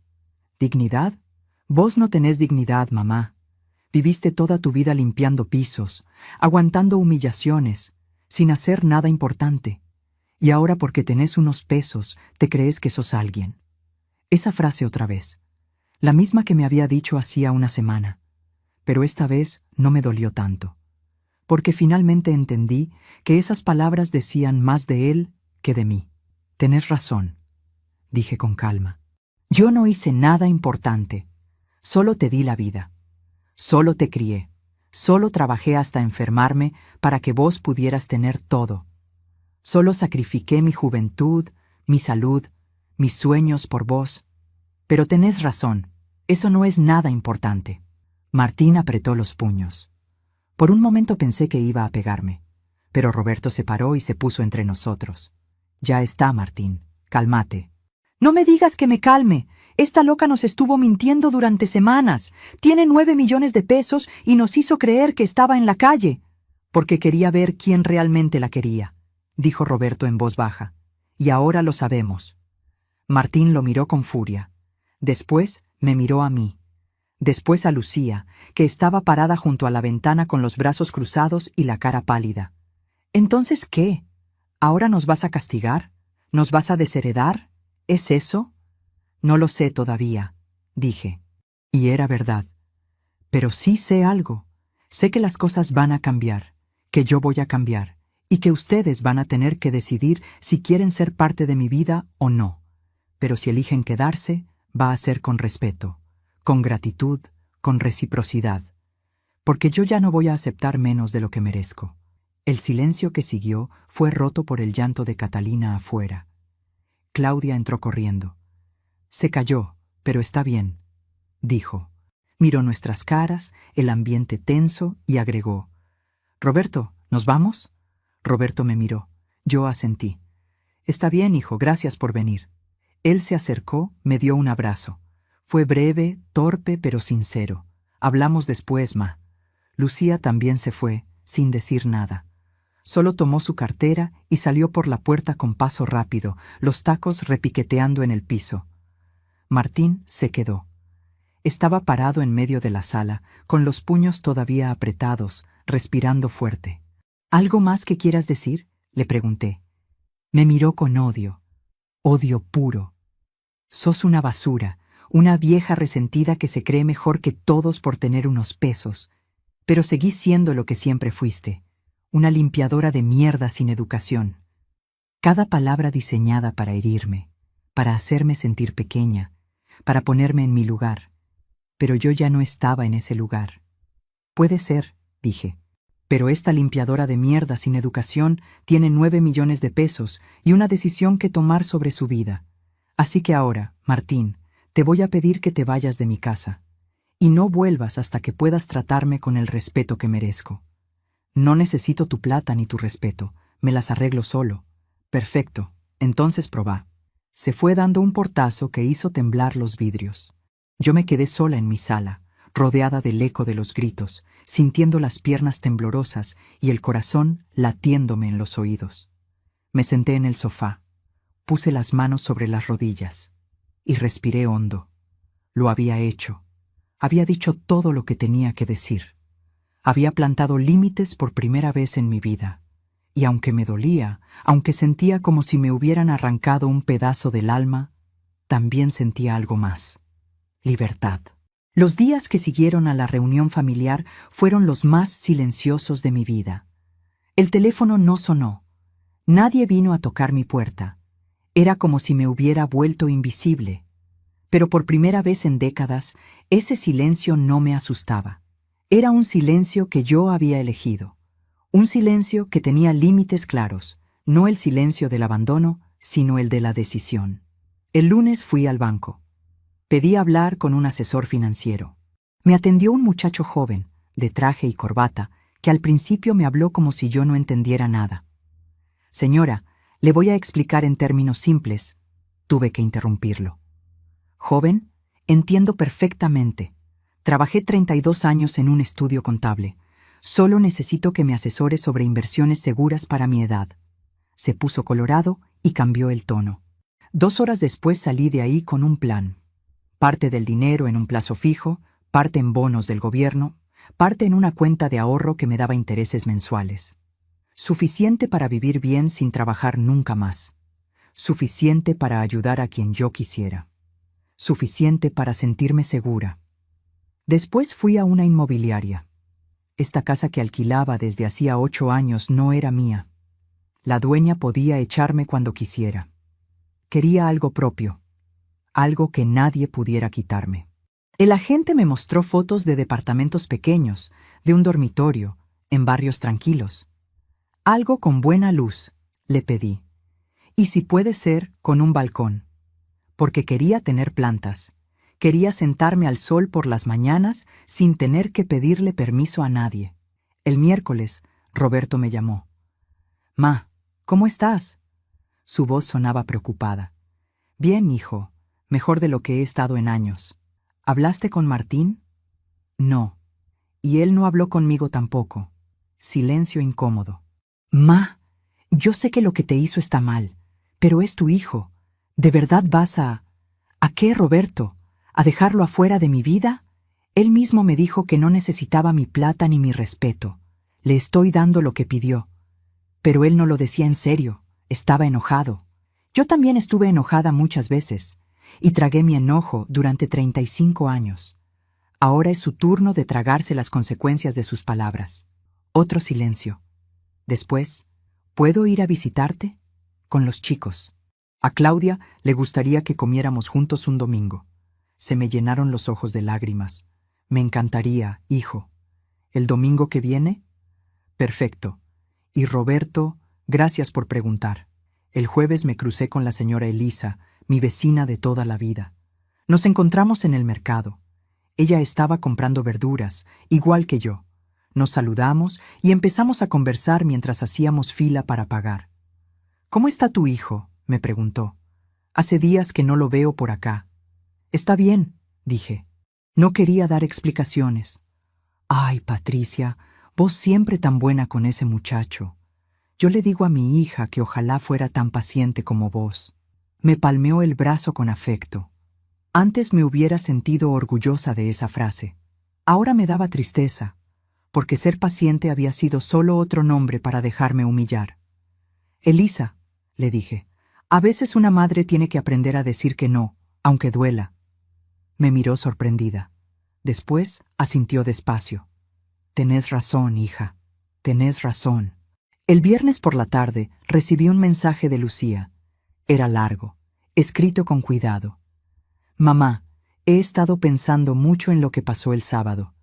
¿Dignidad? Vos no tenés dignidad, mamá. Viviste toda tu vida limpiando pisos, aguantando humillaciones, sin hacer nada importante. Y ahora porque tenés unos pesos, te crees que sos alguien. Esa frase otra vez, la misma que me había dicho hacía una semana, pero esta vez no me dolió tanto, porque finalmente entendí que esas palabras decían más de él que de mí. Tenés razón, dije con calma. Yo no hice nada importante, solo te di la vida, solo te crié, solo trabajé hasta enfermarme para que vos pudieras tener todo. Solo sacrifiqué mi juventud, mi salud, mis sueños por vos. Pero tenés razón, eso no es nada importante. Martín apretó los puños. Por un momento pensé que iba a pegarme, pero Roberto se paró y se puso entre nosotros. Ya está, Martín, cálmate. No me digas que me calme. Esta loca nos estuvo mintiendo durante semanas. Tiene 9 millones de pesos y nos hizo creer que estaba en la calle, porque quería ver quién realmente la quería, dijo Roberto en voz baja. Y ahora lo sabemos. Martín lo miró con furia. Después me miró a mí. Después a Lucía, que estaba parada junto a la ventana con los brazos cruzados y la cara pálida. ¿Entonces qué? ¿Ahora nos vas a castigar? ¿Nos vas a desheredar? ¿Es eso? No lo sé todavía, dije. Y era verdad. Pero sí sé algo. Sé que las cosas van a cambiar, que yo voy a cambiar, y que ustedes van a tener que decidir si quieren ser parte de mi vida o no. Pero si eligen quedarse, va a ser con respeto, con gratitud, con reciprocidad. Porque yo ya no voy a aceptar menos de lo que merezco. El silencio que siguió fue roto por el llanto de Catalina afuera. Claudia entró corriendo. Se calló, pero está bien, dijo. Miró nuestras caras, el ambiente tenso y agregó: «Roberto, ¿nos vamos?» Roberto me miró. Yo asentí. «Está bien, hijo, gracias por venir». Él se acercó, me dio un abrazo. Fue breve, torpe, pero sincero. Hablamos después, ma. Lucía también se fue, sin decir nada. Solo tomó su cartera y salió por la puerta con paso rápido, los tacos repiqueteando en el piso. Martín se quedó. Estaba parado en medio de la sala, con los puños todavía apretados, respirando fuerte. ¿Algo más que quieras decir?, le pregunté. Me miró con odio. Odio puro. Sos una basura, una vieja resentida que se cree mejor que todos por tener unos pesos. Pero seguís siendo lo que siempre fuiste, una limpiadora de mierda sin educación. Cada palabra diseñada para herirme, para hacerme sentir pequeña, para ponerme en mi lugar. Pero yo ya no estaba en ese lugar. Puede ser, dije. Pero esta limpiadora de mierda sin educación tiene 9 millones de pesos y una decisión que tomar sobre su vida. Así que ahora, Martín, te voy a pedir que te vayas de mi casa. Y no vuelvas hasta que puedas tratarme con el respeto que merezco. No necesito tu plata ni tu respeto, me las arreglo solo. Perfecto, entonces probá. Se fue dando un portazo que hizo temblar los vidrios. Yo me quedé sola en mi sala, rodeada del eco de los gritos, sintiendo las piernas temblorosas y el corazón latiéndome en los oídos. Me senté en el sofá, puse las manos sobre las rodillas y respiré hondo. Lo había hecho. Había dicho todo lo que tenía que decir. Había plantado límites por primera vez en mi vida. Y aunque me dolía, aunque sentía como si me hubieran arrancado un pedazo del alma, también sentía algo más: libertad. Los días que siguieron a la reunión familiar fueron los más silenciosos de mi vida. El teléfono no sonó. Nadie vino a tocar mi puerta. Era como si me hubiera vuelto invisible. Pero por primera vez en décadas, ese silencio no me asustaba. Era un silencio que yo había elegido. Un silencio que tenía límites claros, no el silencio del abandono, sino el de la decisión. El lunes fui al banco. Pedí hablar con un asesor financiero. Me atendió un muchacho joven, de traje y corbata, que al principio me habló como si yo no entendiera nada. Señora, le voy a explicar en términos simples. Tuve que interrumpirlo. Joven, entiendo perfectamente. Trabajé 32 años en un estudio contable. Solo necesito que me asesore sobre inversiones seguras para mi edad. Se puso colorado y cambió el tono. 2 horas después salí de ahí con un plan. Parte del dinero en un plazo fijo, parte en bonos del gobierno, parte en una cuenta de ahorro que me daba intereses mensuales. Suficiente para vivir bien sin trabajar nunca más. Suficiente para ayudar a quien yo quisiera. Suficiente para sentirme segura. Después fui a una inmobiliaria. Esta casa que alquilaba desde hacía 8 años no era mía. La dueña podía echarme cuando quisiera. Quería algo propio, algo que nadie pudiera quitarme. El agente me mostró fotos de departamentos pequeños, de un dormitorio, en barrios tranquilos. Algo con buena luz, le pedí. Y si puede ser, con un balcón. Porque quería tener plantas. Quería sentarme al sol por las mañanas sin tener que pedirle permiso a nadie. El miércoles, Roberto me llamó. «Ma, ¿cómo estás?» Su voz sonaba preocupada. «Bien, hijo, mejor de lo que he estado en años. ¿Hablaste con Martín?» «No. Y él no habló conmigo tampoco». Silencio incómodo. «Ma, yo sé que lo que te hizo está mal, pero es tu hijo. ¿De verdad vas a...» «¿A qué, Roberto? ¿A dejarlo afuera de mi vida?» Él mismo me dijo que no necesitaba mi plata ni mi respeto. Le estoy dando lo que pidió. Pero él no lo decía en serio. Estaba enojado. Yo también estuve enojada muchas veces, y tragué mi enojo durante 35 años. Ahora es su turno de tragarse las consecuencias de sus palabras. Otro silencio. Después, ¿puedo ir a visitarte? Con los chicos. A Claudia le gustaría que comiéramos juntos un domingo. Se me llenaron los ojos de lágrimas. Me encantaría, hijo. ¿El domingo que viene? Perfecto. Y Roberto, gracias por preguntar. El jueves me crucé con la señora Elisa, mi vecina de toda la vida. Nos encontramos en el mercado. Ella estaba comprando verduras, igual que yo. Nos saludamos y empezamos a conversar mientras hacíamos fila para pagar. «¿Cómo está tu hijo?», me preguntó. «Hace días que no lo veo por acá». «Está bien», dije. No quería dar explicaciones. «Ay, Patricia, vos siempre tan buena con ese muchacho. Yo le digo a mi hija que ojalá fuera tan paciente como vos». Me palmeó el brazo con afecto. Antes me hubiera sentido orgullosa de esa frase. Ahora me daba tristeza, porque ser paciente había sido solo otro nombre para dejarme humillar. «Elisa», le dije, «a veces una madre tiene que aprender a decir que no, aunque duela». Me miró sorprendida. Después asintió despacio. «Tenés razón, hija. Tenés razón». El viernes por la tarde recibí un mensaje de Lucía. Era largo, escrito con cuidado. «Mamá, he estado pensando mucho en lo que pasó el sábado.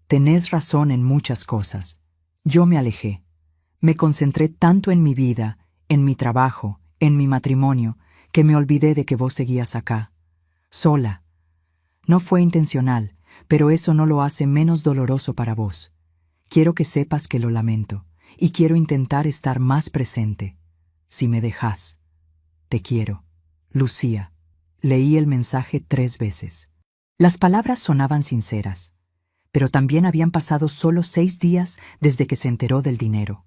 Tenés razón en muchas cosas. Yo me alejé. Me concentré tanto en mi vida, en mi trabajo, en mi matrimonio, que me olvidé de que vos seguías acá. Sola. No fue intencional, pero eso no lo hace menos doloroso para vos. quiero que sepas que lo lamento y quiero intentar estar más presente. Si me dejas. Te quiero. Lucía. Leí el mensaje 3 veces. Las palabras sonaban sinceras, pero también habían pasado solo 6 días desde que se enteró del dinero.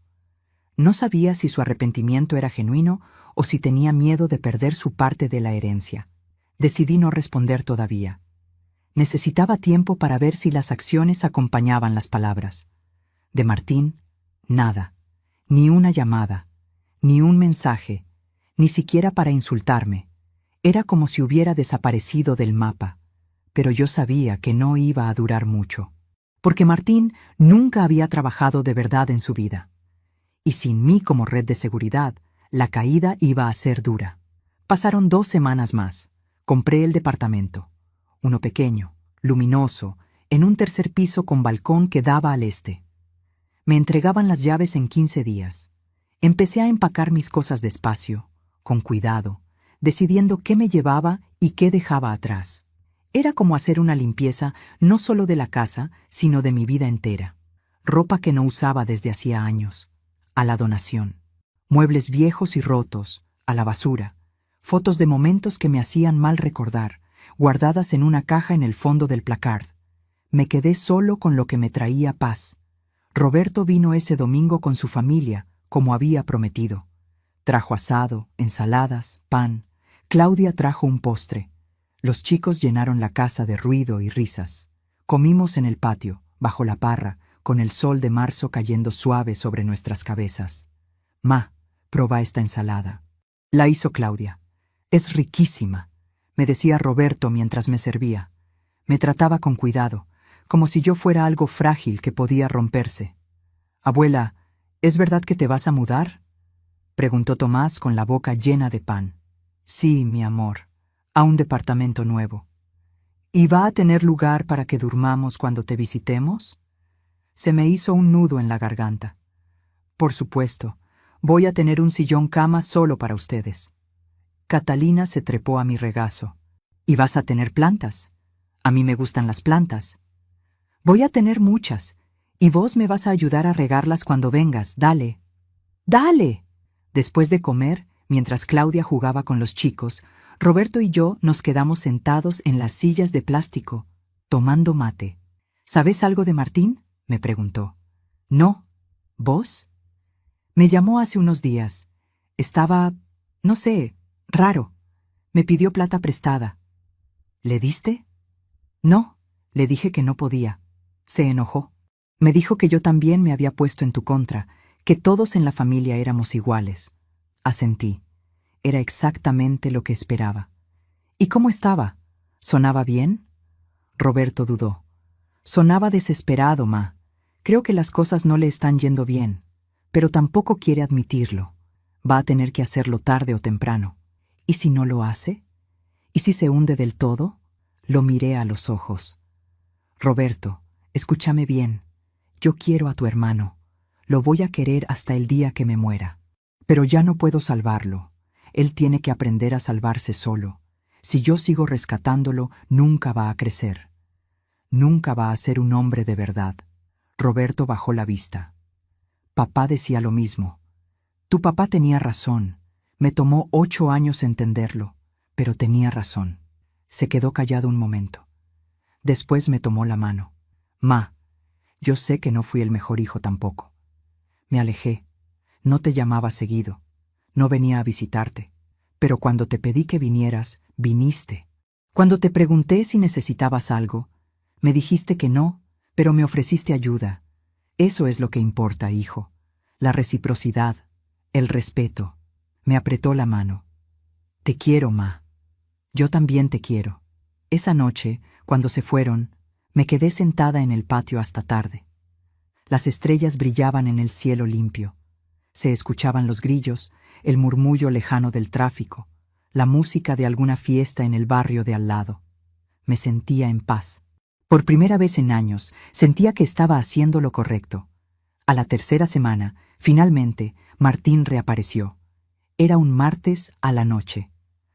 No sabía si su arrepentimiento era genuino o si tenía miedo de perder su parte de la herencia. Decidí no responder todavía. Necesitaba tiempo para ver si las acciones acompañaban las palabras. De Martín, nada. Ni una llamada, ni un mensaje, ni siquiera para insultarme. Era como si hubiera desaparecido del mapa, pero yo sabía que no iba a durar mucho, porque Martín nunca había trabajado de verdad en su vida. Y sin mí como red de seguridad, la caída iba a ser dura. Pasaron 2 semanas más. Compré el departamento. Uno pequeño, luminoso, en un 3er piso con balcón que daba al este. Me entregaban las llaves en 15 días. Empecé a empacar mis cosas despacio, con cuidado, decidiendo qué me llevaba y qué dejaba atrás. Era como hacer una limpieza no solo de la casa, sino de mi vida entera. Ropa que no usaba desde hacía años, a la donación. Muebles viejos y rotos, a la basura. Fotos de momentos que me hacían mal recordar, guardadas en una caja en el fondo del placard. Me quedé solo con lo que me traía paz. Roberto vino ese domingo con su familia, como había prometido. Trajo asado, ensaladas, pan. Claudia trajo un postre. Los chicos llenaron la casa de ruido y risas. Comimos en el patio, bajo la parra, con el sol de marzo cayendo suave sobre nuestras cabezas. Ma, proba esta ensalada. La hizo Claudia. Es riquísima, me decía Roberto mientras me servía. Me trataba con cuidado, como si yo fuera algo frágil que podía romperse. Abuela, ¿es verdad que te vas a mudar?, preguntó Tomás con la boca llena de pan. Sí, mi amor, a un departamento nuevo. ¿Y va a tener lugar para que durmamos cuando te visitemos? Se me hizo un nudo en la garganta. Por supuesto, voy a tener un sillón cama solo para ustedes. Catalina se trepó a mi regazo. ¿Y vas a tener plantas? A mí me gustan las plantas. Voy a tener muchas, y vos me vas a ayudar a regarlas cuando vengas, dale. ¡Dale! Después de comer, mientras Claudia jugaba con los chicos, Roberto y yo nos quedamos sentados en las sillas de plástico, tomando mate. ¿Sabes algo de Martín?, me preguntó. No. ¿Vos? Me llamó hace unos días. Estaba, no sé, raro. Me pidió plata prestada. ¿Le diste? No, le dije que no podía. Se enojó. Me dijo que yo también me había puesto en tu contra, que todos en la familia éramos iguales. Asentí. Era exactamente lo que esperaba. ¿Y cómo estaba? ¿Sonaba bien? Roberto dudó. Sonaba desesperado, ma. Creo que las cosas no le están yendo bien, pero tampoco quiere admitirlo. Va a tener que hacerlo tarde o temprano. ¿Y si no lo hace? ¿Y si se hunde del todo? Lo miré a los ojos. Roberto, escúchame bien. Yo quiero a tu hermano. Lo voy a querer hasta el día que me muera. Pero ya no puedo salvarlo. Él tiene que aprender a salvarse solo. Si yo sigo rescatándolo, nunca va a crecer. Nunca va a ser un hombre de verdad. Roberto bajó la vista. Papá decía lo mismo. Tu papá tenía razón. Me tomó 8 años entenderlo, pero tenía razón. Se quedó callado un momento. Después me tomó la mano. Ma, yo sé que no fui el mejor hijo tampoco. Me alejé. No te llamaba seguido. No venía a visitarte. Pero cuando te pedí que vinieras, viniste. Cuando te pregunté si necesitabas algo, me dijiste que no, pero me ofreciste ayuda. Eso es lo que importa, hijo. La reciprocidad, el respeto. Me apretó la mano. Te quiero, ma. Yo también te quiero. Esa noche, cuando se fueron, me quedé sentada en el patio hasta tarde. Las estrellas brillaban en el cielo limpio. Se escuchaban los grillos, el murmullo lejano del tráfico, la música de alguna fiesta en el barrio de al lado. Me sentía en paz. Por primera vez en años, sentía que estaba haciendo lo correcto. A la 3ª semana, finalmente, Martín reapareció. Era un martes a la noche,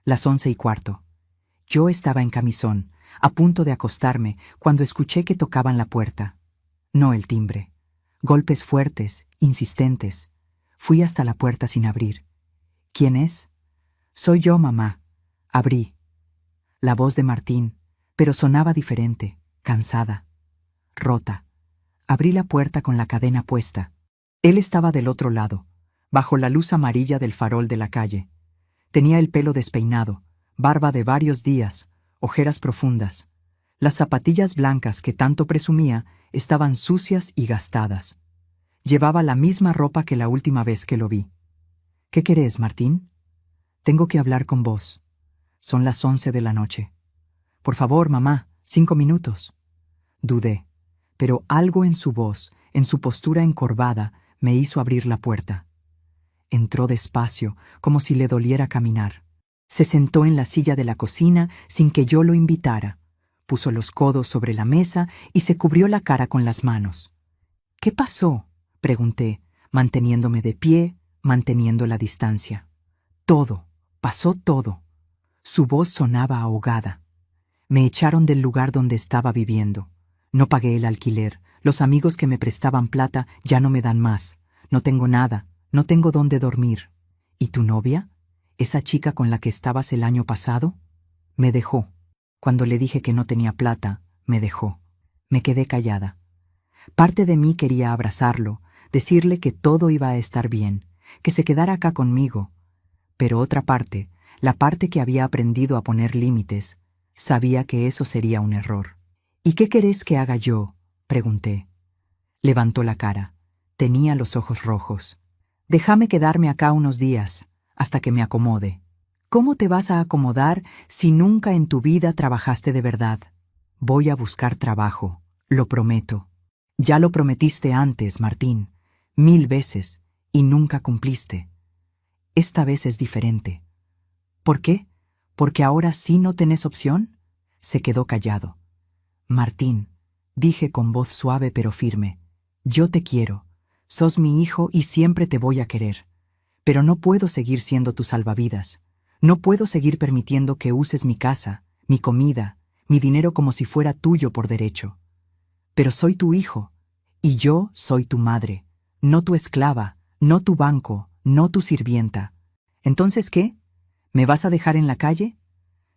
las 11:15. Yo estaba en camisón, a punto de acostarme, cuando escuché que tocaban la puerta. No el timbre. Golpes fuertes, insistentes. Fui hasta la puerta sin abrir. ¿Quién es? Soy yo, mamá. Abrí. La voz de Martín, pero sonaba diferente, cansada, rota. Abrí la puerta con la cadena puesta. Él estaba del otro lado, bajo la luz amarilla del farol de la calle. Tenía el pelo despeinado, barba de varios días, ojeras profundas. Las zapatillas blancas que tanto presumía estaban sucias y gastadas. Llevaba la misma ropa que la última vez que lo vi. ¿Qué querés, Martín? Tengo que hablar con vos. Son las 11 de la noche. Por favor, mamá, 5 minutos. Dudé, pero algo en su voz, en su postura encorvada, me hizo abrir la puerta. Entró despacio, como si le doliera caminar. Se sentó en la silla de la cocina sin que yo lo invitara. Puso los codos sobre la mesa y se cubrió la cara con las manos. ¿Qué pasó?, pregunté, manteniéndome de pie, manteniendo la distancia. Todo, pasó todo. Su voz sonaba ahogada. Me echaron del lugar donde estaba viviendo. No pagué el alquiler. Los amigos que me prestaban plata ya no me dan más. No tengo nada. No tengo dónde dormir. ¿Y tu novia? ¿Esa chica con la que estabas el año pasado? Me dejó. Cuando le dije que no tenía plata, me dejó. Me quedé callada. Parte de mí quería abrazarlo, decirle que todo iba a estar bien, que se quedara acá conmigo. Pero otra parte, la parte que había aprendido a poner límites, sabía que eso sería un error. ¿Y qué querés que haga yo?, pregunté. Levantó la cara. Tenía los ojos rojos. Déjame quedarme acá unos días, hasta que me acomode. ¿Cómo te vas a acomodar si nunca en tu vida trabajaste de verdad? Voy a buscar trabajo, lo prometo. Ya lo prometiste antes, Martín, 1000 veces, y nunca cumpliste. Esta vez es diferente. ¿Por qué? ¿Porque ahora sí no tenés opción? Se quedó callado. Martín, dije con voz suave pero firme, yo te quiero. Sos mi hijo y siempre te voy a querer. Pero no puedo seguir siendo tu salvavidas. No puedo seguir permitiendo que uses mi casa, mi comida, mi dinero como si fuera tuyo por derecho. Pero soy tu hijo, y yo soy tu madre, no tu esclava, no tu banco, no tu sirvienta. ¿Entonces qué? ¿Me vas a dejar en la calle?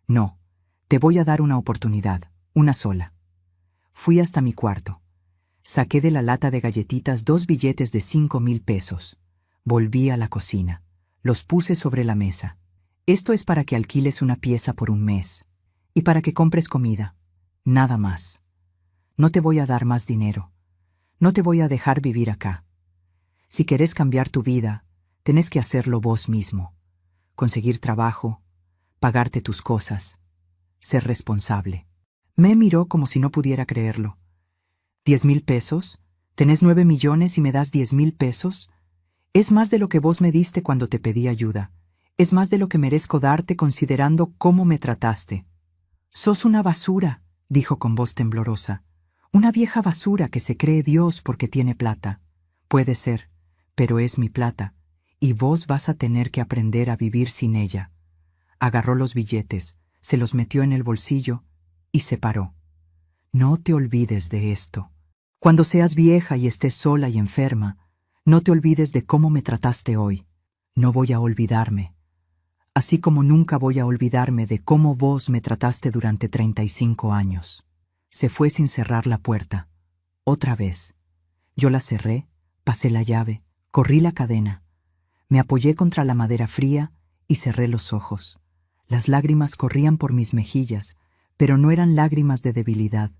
No, te voy a dar una oportunidad, una sola. Fui hasta mi cuarto. Saqué de la lata de galletitas 2 billetes de 5,000 pesos. Volví a la cocina. Los puse sobre la mesa. Esto es para que alquiles una pieza por un mes. Y para que compres comida. Nada más. No te voy a dar más dinero. No te voy a dejar vivir acá. Si querés cambiar tu vida, tenés que hacerlo vos mismo. Conseguir trabajo, pagarte tus cosas, ser responsable. Me miró como si no pudiera creerlo. ¿10,000 pesos? ¿Tenés 9 millones y me das 10,000 pesos? Es más de lo que vos me diste cuando te pedí ayuda. Es más de lo que merezco darte considerando cómo me trataste. Sos una basura, dijo con voz temblorosa. Una vieja basura que se cree Dios porque tiene plata. Puede ser, pero es mi plata, y vos vas a tener que aprender a vivir sin ella. Agarró los billetes, se los metió en el bolsillo y se paró. No te olvides de esto. Cuando seas vieja y estés sola y enferma, no te olvides de cómo me trataste hoy. No voy a olvidarme. Así como nunca voy a olvidarme de cómo vos me trataste durante 35 años. Se fue sin cerrar la puerta. Otra vez. Yo la cerré, pasé la llave, corrí la cadena. Me apoyé contra la madera fría y cerré los ojos. Las lágrimas corrían por mis mejillas, pero no eran lágrimas de debilidad.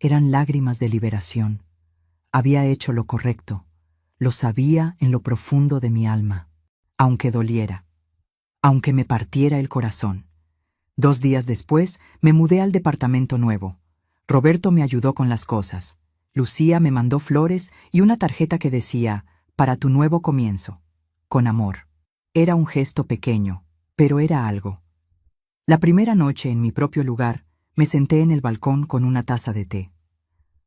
Eran lágrimas de liberación. Había hecho lo correcto. Lo sabía en lo profundo de mi alma. Aunque doliera. Aunque me partiera el corazón. 2 días después, me mudé al departamento nuevo. Roberto me ayudó con las cosas. Lucía me mandó flores y una tarjeta que decía, para tu nuevo comienzo. Con amor. Era un gesto pequeño, pero era algo. La primera noche en mi propio lugar, me senté en el balcón con una taza de té.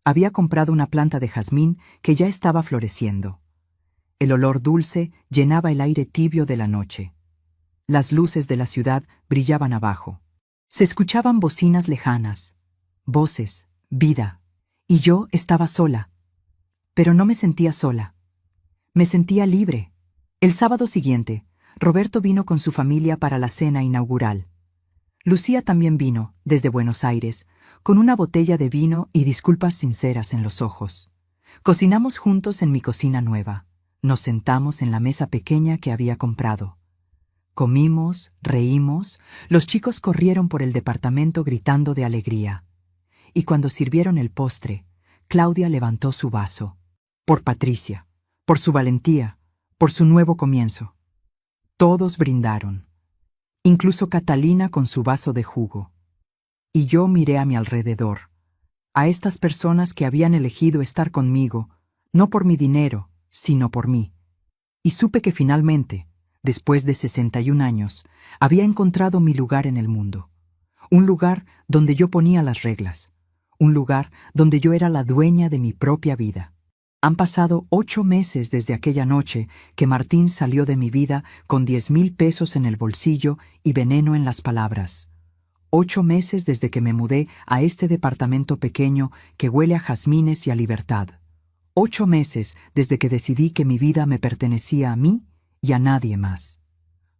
Había comprado una planta de jazmín que ya estaba floreciendo. El olor dulce llenaba el aire tibio de la noche. Las luces de la ciudad brillaban abajo. Se escuchaban bocinas lejanas, voces, vida, y yo estaba sola. Pero no me sentía sola. Me sentía libre. El sábado siguiente, Roberto vino con su familia para la cena inaugural. Lucía también vino, desde Buenos Aires, con una botella de vino y disculpas sinceras en los ojos. Cocinamos juntos en mi cocina nueva. Nos sentamos en la mesa pequeña que había comprado. Comimos, reímos, los chicos corrieron por el departamento gritando de alegría. Y cuando sirvieron el postre, Claudia levantó su vaso. Por Patricia, por su valentía, por su nuevo comienzo. Todos brindaron. Incluso Catalina con su vaso de jugo. Y yo miré a mi alrededor, a estas personas que habían elegido estar conmigo, no por mi dinero, sino por mí. Y supe que finalmente, después de 61 años, había encontrado mi lugar en el mundo. Un lugar donde yo ponía las reglas. Un lugar donde yo era la dueña de mi propia vida. Han pasado 8 meses desde aquella noche que Martín salió de mi vida con 10,000 pesos en el bolsillo y veneno en las palabras. 8 meses desde que me mudé a este departamento pequeño que huele a jazmines y a libertad. 8 meses desde que decidí que mi vida me pertenecía a mí y a nadie más.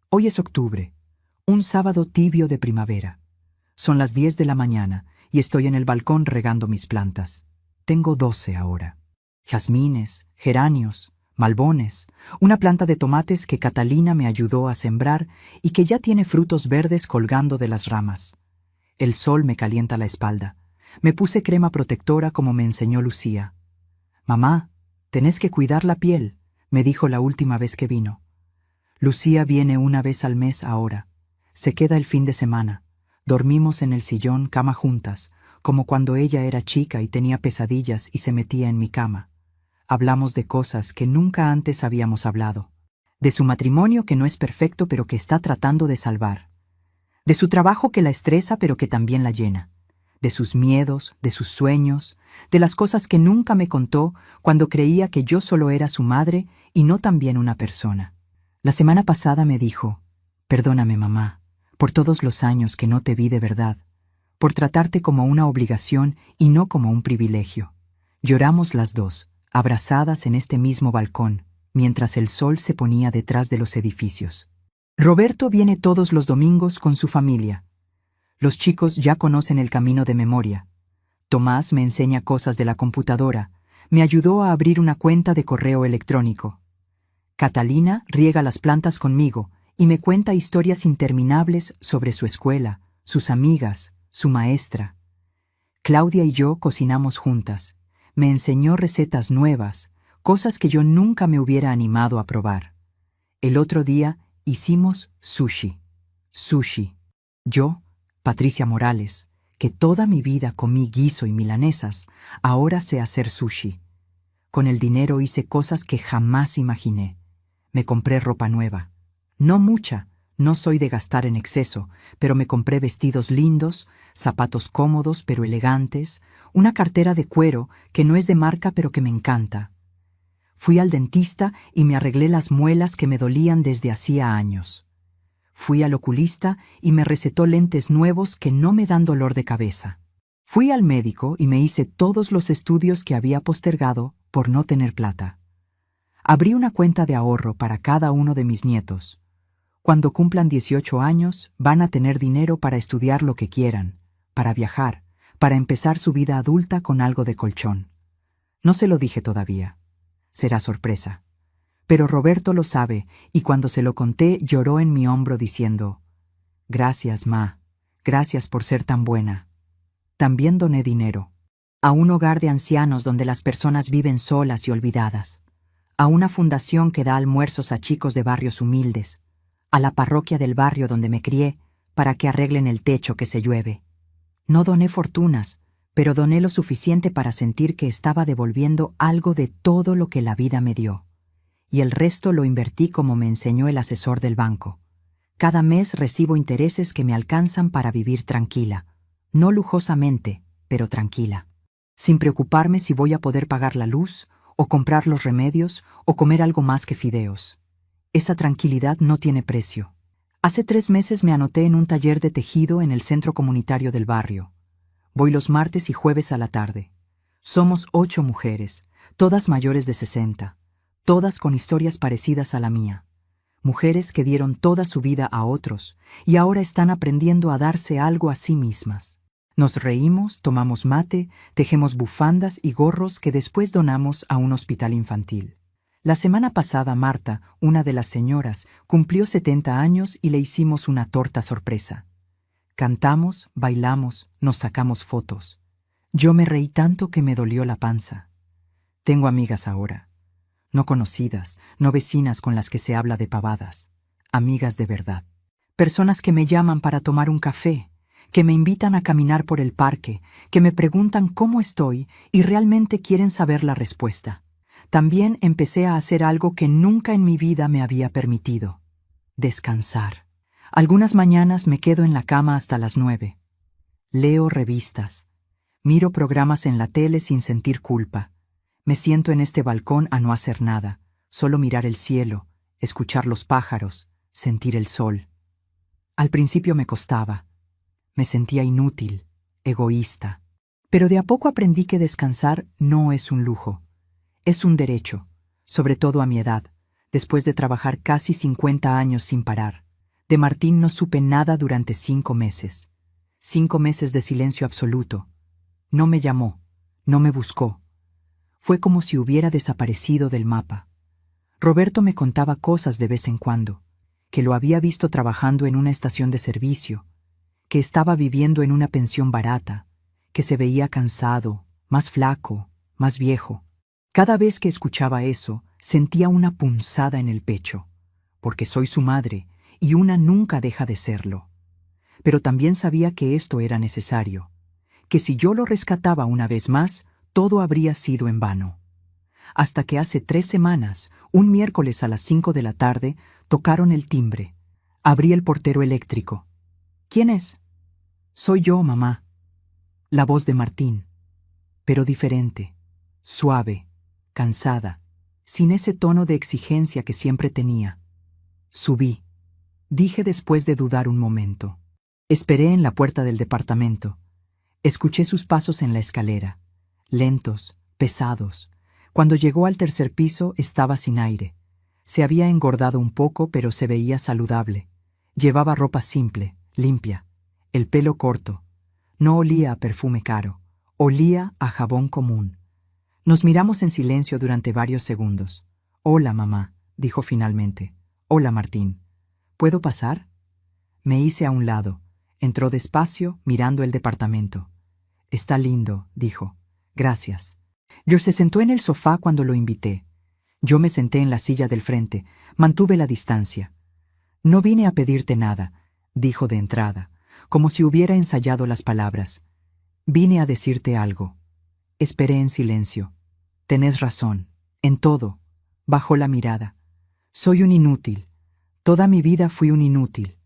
Hoy es octubre, un sábado tibio de primavera. Son las 10 de la mañana y estoy en el balcón regando mis plantas. Tengo 12 ahora. Jazmines, geranios, malbones, una planta de tomates que Catalina me ayudó a sembrar y que ya tiene frutos verdes colgando de las ramas. El sol me calienta la espalda. Me puse crema protectora como me enseñó Lucía. «Mamá, tenés que cuidar la piel», me dijo la última vez que vino. Lucía viene una vez al mes ahora. Se queda el fin de semana. Dormimos en el sillón cama juntas, como cuando ella era chica y tenía pesadillas y se metía en mi cama. Hablamos de cosas que nunca antes habíamos hablado. De su matrimonio que no es perfecto pero que está tratando de salvar. De su trabajo que la estresa pero que también la llena. De sus miedos, de sus sueños, de las cosas que nunca me contó cuando creía que yo solo era su madre y no también una persona. La semana pasada me dijo: «Perdóname, mamá, por todos los años que no te vi de verdad, por tratarte como una obligación y no como un privilegio». Lloramos las dos, abrazadas en este mismo balcón, mientras el sol se ponía detrás de los edificios. Roberto viene todos los domingos con su familia. Los chicos ya conocen el camino de memoria. Tomás me enseña cosas de la computadora, me ayudó a abrir una cuenta de correo electrónico. Catalina riega las plantas conmigo y me cuenta historias interminables sobre su escuela, sus amigas, su maestra. Claudia y yo cocinamos juntas. Me enseñó recetas nuevas, cosas que yo nunca me hubiera animado a probar. El otro día hicimos sushi. Sushi. Yo, Patricia Morales, que toda mi vida comí guiso y milanesas, ahora sé hacer sushi. Con el dinero hice cosas que jamás imaginé. Me compré ropa nueva. No mucha, no soy de gastar en exceso, pero me compré vestidos lindos, zapatos cómodos pero elegantes, una cartera de cuero que no es de marca pero que me encanta. Fui al dentista y me arreglé las muelas que me dolían desde hacía años. Fui al oculista y me recetó lentes nuevos que no me dan dolor de cabeza. Fui al médico y me hice todos los estudios que había postergado por no tener plata. Abrí una cuenta de ahorro para cada uno de mis nietos. Cuando cumplan 18 años, van a tener dinero para estudiar lo que quieran, para viajar, para empezar su vida adulta con algo de colchón. No se lo dije todavía. Será sorpresa. Pero Roberto lo sabe, y cuando se lo conté lloró en mi hombro diciendo: «Gracias, ma. Gracias por ser tan buena». También doné dinero. A un hogar de ancianos donde las personas viven solas y olvidadas. A una fundación que da almuerzos a chicos de barrios humildes. A la parroquia del barrio donde me crié, para que arreglen el techo que se llueve. No doné fortunas, pero doné lo suficiente para sentir que estaba devolviendo algo de todo lo que la vida me dio. Y el resto lo invertí como me enseñó el asesor del banco. Cada mes recibo intereses que me alcanzan para vivir tranquila. No lujosamente, pero tranquila. Sin preocuparme si voy a poder pagar la luz, o comprar los remedios, o comer algo más que fideos. Esa tranquilidad no tiene precio. Hace 3 meses me anoté en un taller de tejido en el centro comunitario del barrio. Voy los martes y jueves a la tarde. Somos 8 mujeres, todas mayores de 60, todas con historias parecidas a la mía. Mujeres que dieron toda su vida a otros y ahora están aprendiendo a darse algo a sí mismas. Nos reímos, tomamos mate, tejemos bufandas y gorros que después donamos a un hospital infantil. La semana pasada Marta, una de las señoras, cumplió 70 años y le hicimos una torta sorpresa. Cantamos, bailamos, nos sacamos fotos. Yo me reí tanto que me dolió la panza. Tengo amigas ahora. No conocidas, no vecinas con las que se habla de pavadas. Amigas de verdad. Personas que me llaman para tomar un café, que me invitan a caminar por el parque, que me preguntan cómo estoy y realmente quieren saber la respuesta. También empecé a hacer algo que nunca en mi vida me había permitido: descansar. Algunas mañanas me quedo en la cama hasta las 9. Leo revistas. Miro programas en la tele sin sentir culpa. Me siento en este balcón a no hacer nada, solo mirar el cielo, escuchar los pájaros, sentir el sol. Al principio me costaba. Me sentía inútil, egoísta. Pero de a poco aprendí que descansar no es un lujo. Es un derecho, sobre todo a mi edad, después de trabajar casi 50 años sin parar. De Martín no supe nada durante 5 meses. 5 meses de silencio absoluto. No me llamó, no me buscó. Fue como si hubiera desaparecido del mapa. Roberto me contaba cosas de vez en cuando, que lo había visto trabajando en una estación de servicio, que estaba viviendo en una pensión barata, que se veía cansado, más flaco, más viejo. Cada vez que escuchaba eso, sentía una punzada en el pecho, porque soy su madre, y una nunca deja de serlo. Pero también sabía que esto era necesario, que si yo lo rescataba una vez más, todo habría sido en vano. Hasta que hace 3 semanas, un miércoles a las 5 de la tarde, tocaron el timbre. Abrí el portero eléctrico. ¿Quién es? Soy yo, mamá. La voz de Martín, pero diferente, suave, cansada, sin ese tono de exigencia que siempre tenía. Subí, dije después de dudar un momento. Esperé en la puerta del departamento. Escuché sus pasos en la escalera, lentos, pesados. Cuando llegó al 3er piso estaba sin aire. Se había engordado un poco, pero se veía saludable. Llevaba ropa simple, limpia, el pelo corto. No olía a perfume caro, olía a jabón común. Nos miramos en silencio durante varios segundos. «Hola, mamá», dijo finalmente. «Hola, Martín. ¿Puedo pasar?» Me hice a un lado. Entró despacio, mirando el departamento. «Está lindo», dijo. «Gracias». Se sentó en el sofá cuando lo invité. Yo me senté en la silla del frente, mantuve la distancia. «No vine a pedirte nada», dijo de entrada, como si hubiera ensayado las palabras. «Vine a decirte algo». Esperé en silencio. «Tenés razón, en todo», bajó la mirada. «Soy un inútil. Toda mi vida fui un inútil.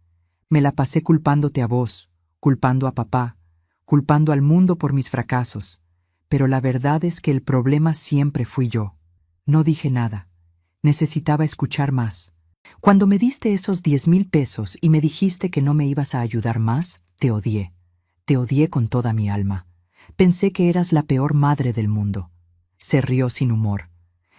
Me la pasé culpándote a vos, culpando a papá, culpando al mundo por mis fracasos. Pero la verdad es que el problema siempre fui yo». No dije nada. Necesitaba escuchar más. «Cuando me diste esos 10,000 pesos y me dijiste que no me ibas a ayudar más, te odié. Te odié con toda mi alma. Pensé que eras la peor madre del mundo». Se rió sin humor.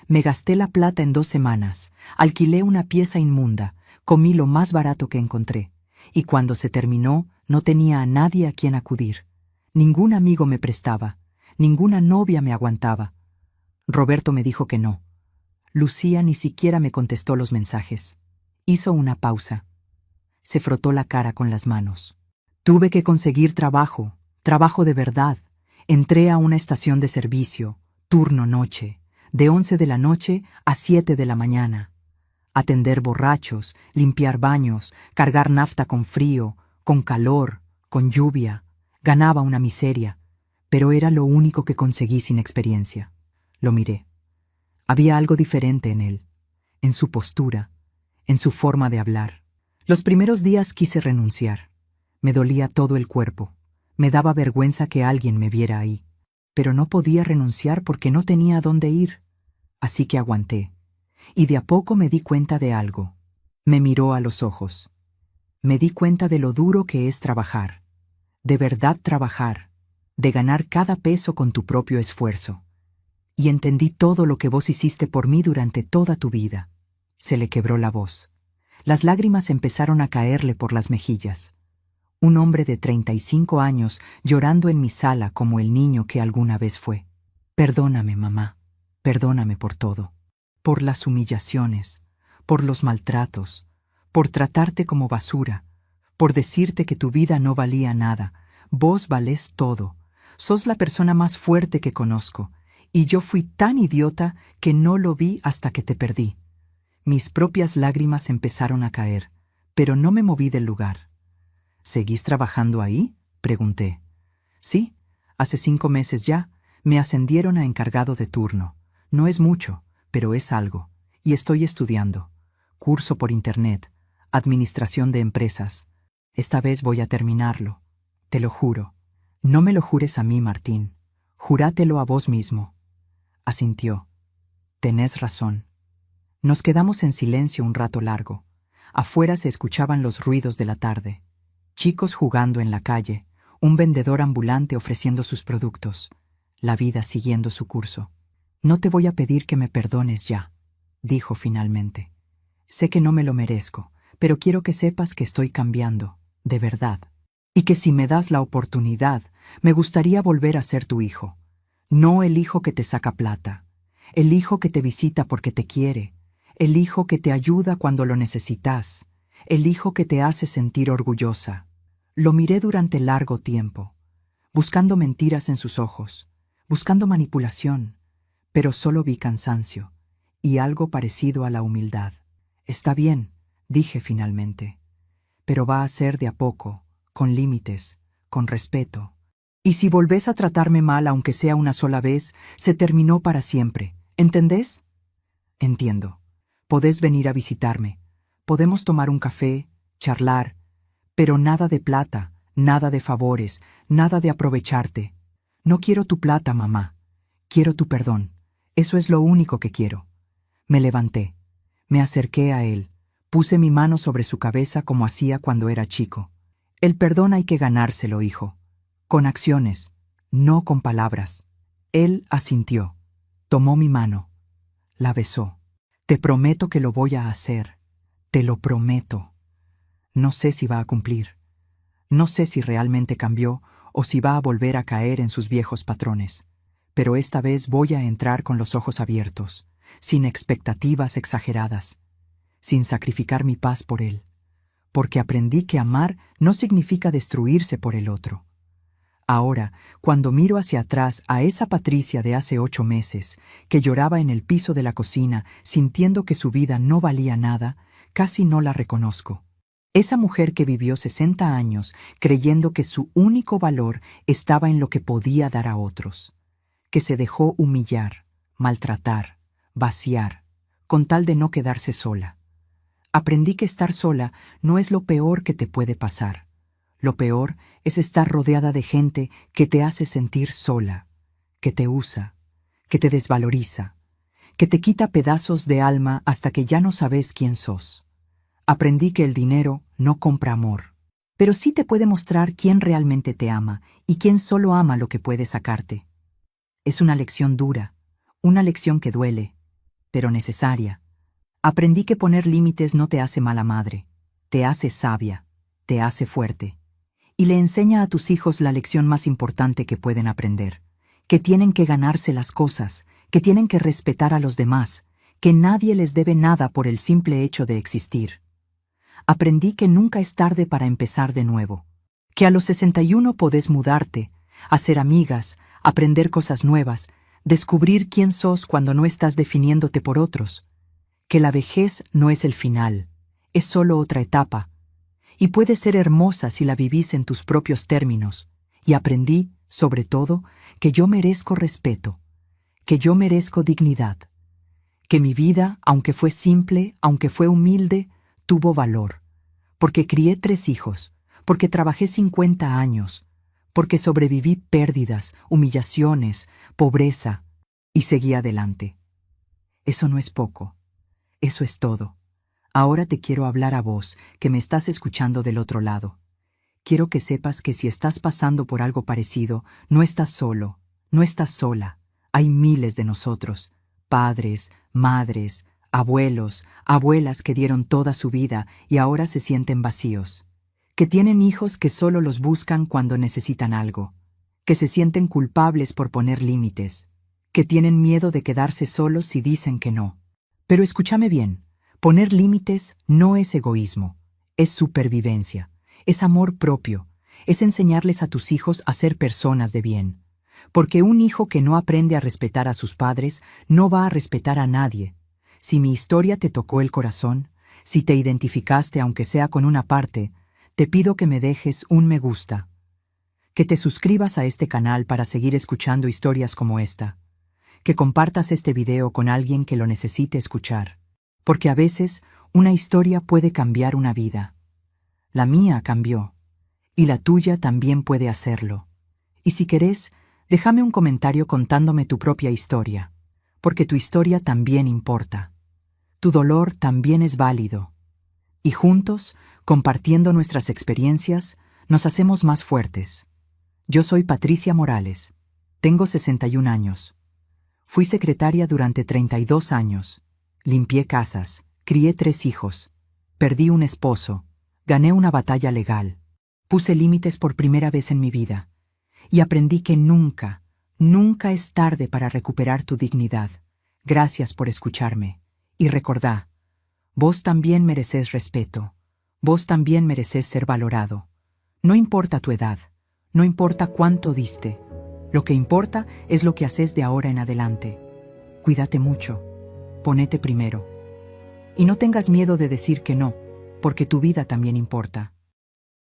«Me gasté la plata en 2 semanas, alquilé una pieza inmunda, comí lo más barato que encontré, y cuando se terminó no tenía a nadie a quien acudir. Ningún amigo me prestaba, ninguna novia me aguantaba. Roberto me dijo que no. Lucía ni siquiera me contestó los mensajes. Hizo una pausa. Se frotó la cara con las manos. Tuve que conseguir trabajo, trabajo de verdad. Entré a una estación de servicio, turno noche, de 11 de la noche a 7 de la mañana. Atender borrachos, limpiar baños, cargar nafta con frío, con calor, con lluvia. Ganaba una miseria, pero era lo único que conseguí sin experiencia. Lo miré. Había algo diferente en él, en su postura, en su forma de hablar. Los primeros días quise renunciar. Me dolía todo el cuerpo. Me daba vergüenza que alguien me viera ahí. Pero no podía renunciar porque no tenía a dónde ir. Así que aguanté. Y de a poco me di cuenta de algo. Me miró a los ojos. Me di cuenta de lo duro que es trabajar. De verdad trabajar. De ganar cada peso con tu propio esfuerzo. y entendí todo lo que vos hiciste por mí durante toda tu vida. Se le quebró la voz. Las lágrimas empezaron a caerle por las mejillas. Un hombre de 35 años llorando en mi sala como el niño que alguna vez fue. Perdóname, mamá. Perdóname por todo. Por las humillaciones, por los maltratos, por tratarte como basura, por decirte que tu vida no valía nada. Vos valés todo. Sos la persona más fuerte que conozco, y yo fui tan idiota que no lo vi hasta que te perdí. Mis propias lágrimas empezaron a caer, pero no me moví del lugar. ¿Seguís trabajando ahí?, pregunté. Sí, hace 5 meses ya, me ascendieron a encargado de turno. No es mucho, pero es algo, y estoy estudiando. Curso por internet, administración de empresas. Esta vez voy a terminarlo, te lo juro. No me lo jures a mí, Martín, jurátelo a vos mismo. Asintió. Tenés razón. Nos quedamos en silencio un rato largo. Afuera se escuchaban los ruidos de la tarde. Chicos jugando en la calle, un vendedor ambulante ofreciendo sus productos, la vida siguiendo su curso. No te voy a pedir que me perdones ya, dijo finalmente. Sé que no me lo merezco, pero quiero que sepas que estoy cambiando, de verdad. Y que si me das la oportunidad, me gustaría volver a ser tu hijo. No el hijo que te saca plata, el hijo que te visita porque te quiere, el hijo que te ayuda cuando lo necesitas, el hijo que te hace sentir orgullosa. Lo miré durante largo tiempo, buscando mentiras en sus ojos, buscando manipulación, pero solo vi cansancio y algo parecido a la humildad. Está bien, dije finalmente, pero va a ser de a poco, con límites, con respeto. Y si volvés a tratarme mal, aunque sea una sola vez, se terminó para siempre. ¿Entendés? Entiendo. Podés venir a visitarme. Podemos tomar un café, charlar, pero nada de plata, nada de favores, nada de aprovecharte. No quiero tu plata, mamá. Quiero tu perdón. Eso es lo único que quiero. Me levanté. Me acerqué a él. Puse mi mano sobre su cabeza como hacía cuando era chico. El perdón hay que ganárselo, hijo. Con acciones, no con palabras. Él asintió. Tomó mi mano. La besó. Te prometo que lo voy a hacer. Te lo prometo. No sé si va a cumplir. No sé si realmente cambió o si va a volver a caer en sus viejos patrones. Pero esta vez voy a entrar con los ojos abiertos, sin expectativas exageradas, sin sacrificar mi paz por él, porque aprendí que amar no significa destruirse por el otro. Ahora, cuando miro hacia atrás a esa Patricia de hace 8 meses, que lloraba en el piso de la cocina sintiendo que su vida no valía nada, casi no la reconozco. Esa mujer que vivió 60 años creyendo que su único valor estaba en lo que podía dar a otros, que se dejó humillar, maltratar, vaciar, con tal de no quedarse sola. Aprendí que estar sola no es lo peor que te puede pasar. Lo peor es estar rodeada de gente que te hace sentir sola, que te usa, que te desvaloriza, que te quita pedazos de alma hasta que ya no sabes quién sos. Aprendí que el dinero no compra amor, pero sí te puede mostrar quién realmente te ama y quién solo ama lo que puede sacarte. Es una lección dura, una lección que duele, pero necesaria. Aprendí que poner límites no te hace mala madre, te hace sabia, te hace fuerte. Y le enseña a tus hijos la lección más importante que pueden aprender, que tienen que ganarse las cosas, que tienen que respetar a los demás, que nadie les debe nada por el simple hecho de existir. Aprendí que nunca es tarde para empezar de nuevo, que a los 61 podés mudarte, hacer amigas, aprender cosas nuevas, descubrir quién sos cuando no estás definiéndote por otros, que la vejez no es el final, es solo otra etapa, y puede ser hermosa si la vivís en tus propios términos. Y aprendí, sobre todo, que yo merezco respeto, que yo merezco dignidad, que mi vida, aunque fue simple, aunque fue humilde, tuvo valor, porque crié 3 hijos, porque trabajé 50 años, porque sobreviví pérdidas, humillaciones, pobreza, y seguí adelante. Eso no es poco, eso es todo. Ahora te quiero hablar a vos, que me estás escuchando del otro lado. Quiero que sepas que si estás pasando por algo parecido, no estás solo, no estás sola. Hay miles de nosotros, padres, madres, abuelos, abuelas que dieron toda su vida y ahora se sienten vacíos, que tienen hijos que solo los buscan cuando necesitan algo, que se sienten culpables por poner límites, que tienen miedo de quedarse solos si dicen que no. Pero escúchame bien, poner límites no es egoísmo, es supervivencia, es amor propio, es enseñarles a tus hijos a ser personas de bien. Porque un hijo que no aprende a respetar a sus padres no va a respetar a nadie. Si mi historia te tocó el corazón, si te identificaste aunque sea con una parte, te pido que me dejes un me gusta, que te suscribas a este canal para seguir escuchando historias como esta, que compartas este video con alguien que lo necesite escuchar, porque a veces una historia puede cambiar una vida. La mía cambió, y la tuya también puede hacerlo. Y si querés, déjame un comentario contándome tu propia historia, porque tu historia también importa. Tu dolor también es válido. Y juntos, compartiendo nuestras experiencias, nos hacemos más fuertes. Yo soy Patricia Morales. Tengo 61 años. Fui secretaria durante 32 años. Limpié casas, crié 3 hijos. Perdí un esposo. Gané una batalla legal. Puse límites por primera vez en mi vida. Y aprendí que nunca, nunca es tarde para recuperar tu dignidad. Gracias por escucharme. Y recordá, vos también mereces respeto. Vos también mereces ser valorado. No importa tu edad, no importa cuánto diste. Lo que importa es lo que haces de ahora en adelante. Cuídate mucho. Ponete primero. Y no tengas miedo de decir que no, porque tu vida también importa.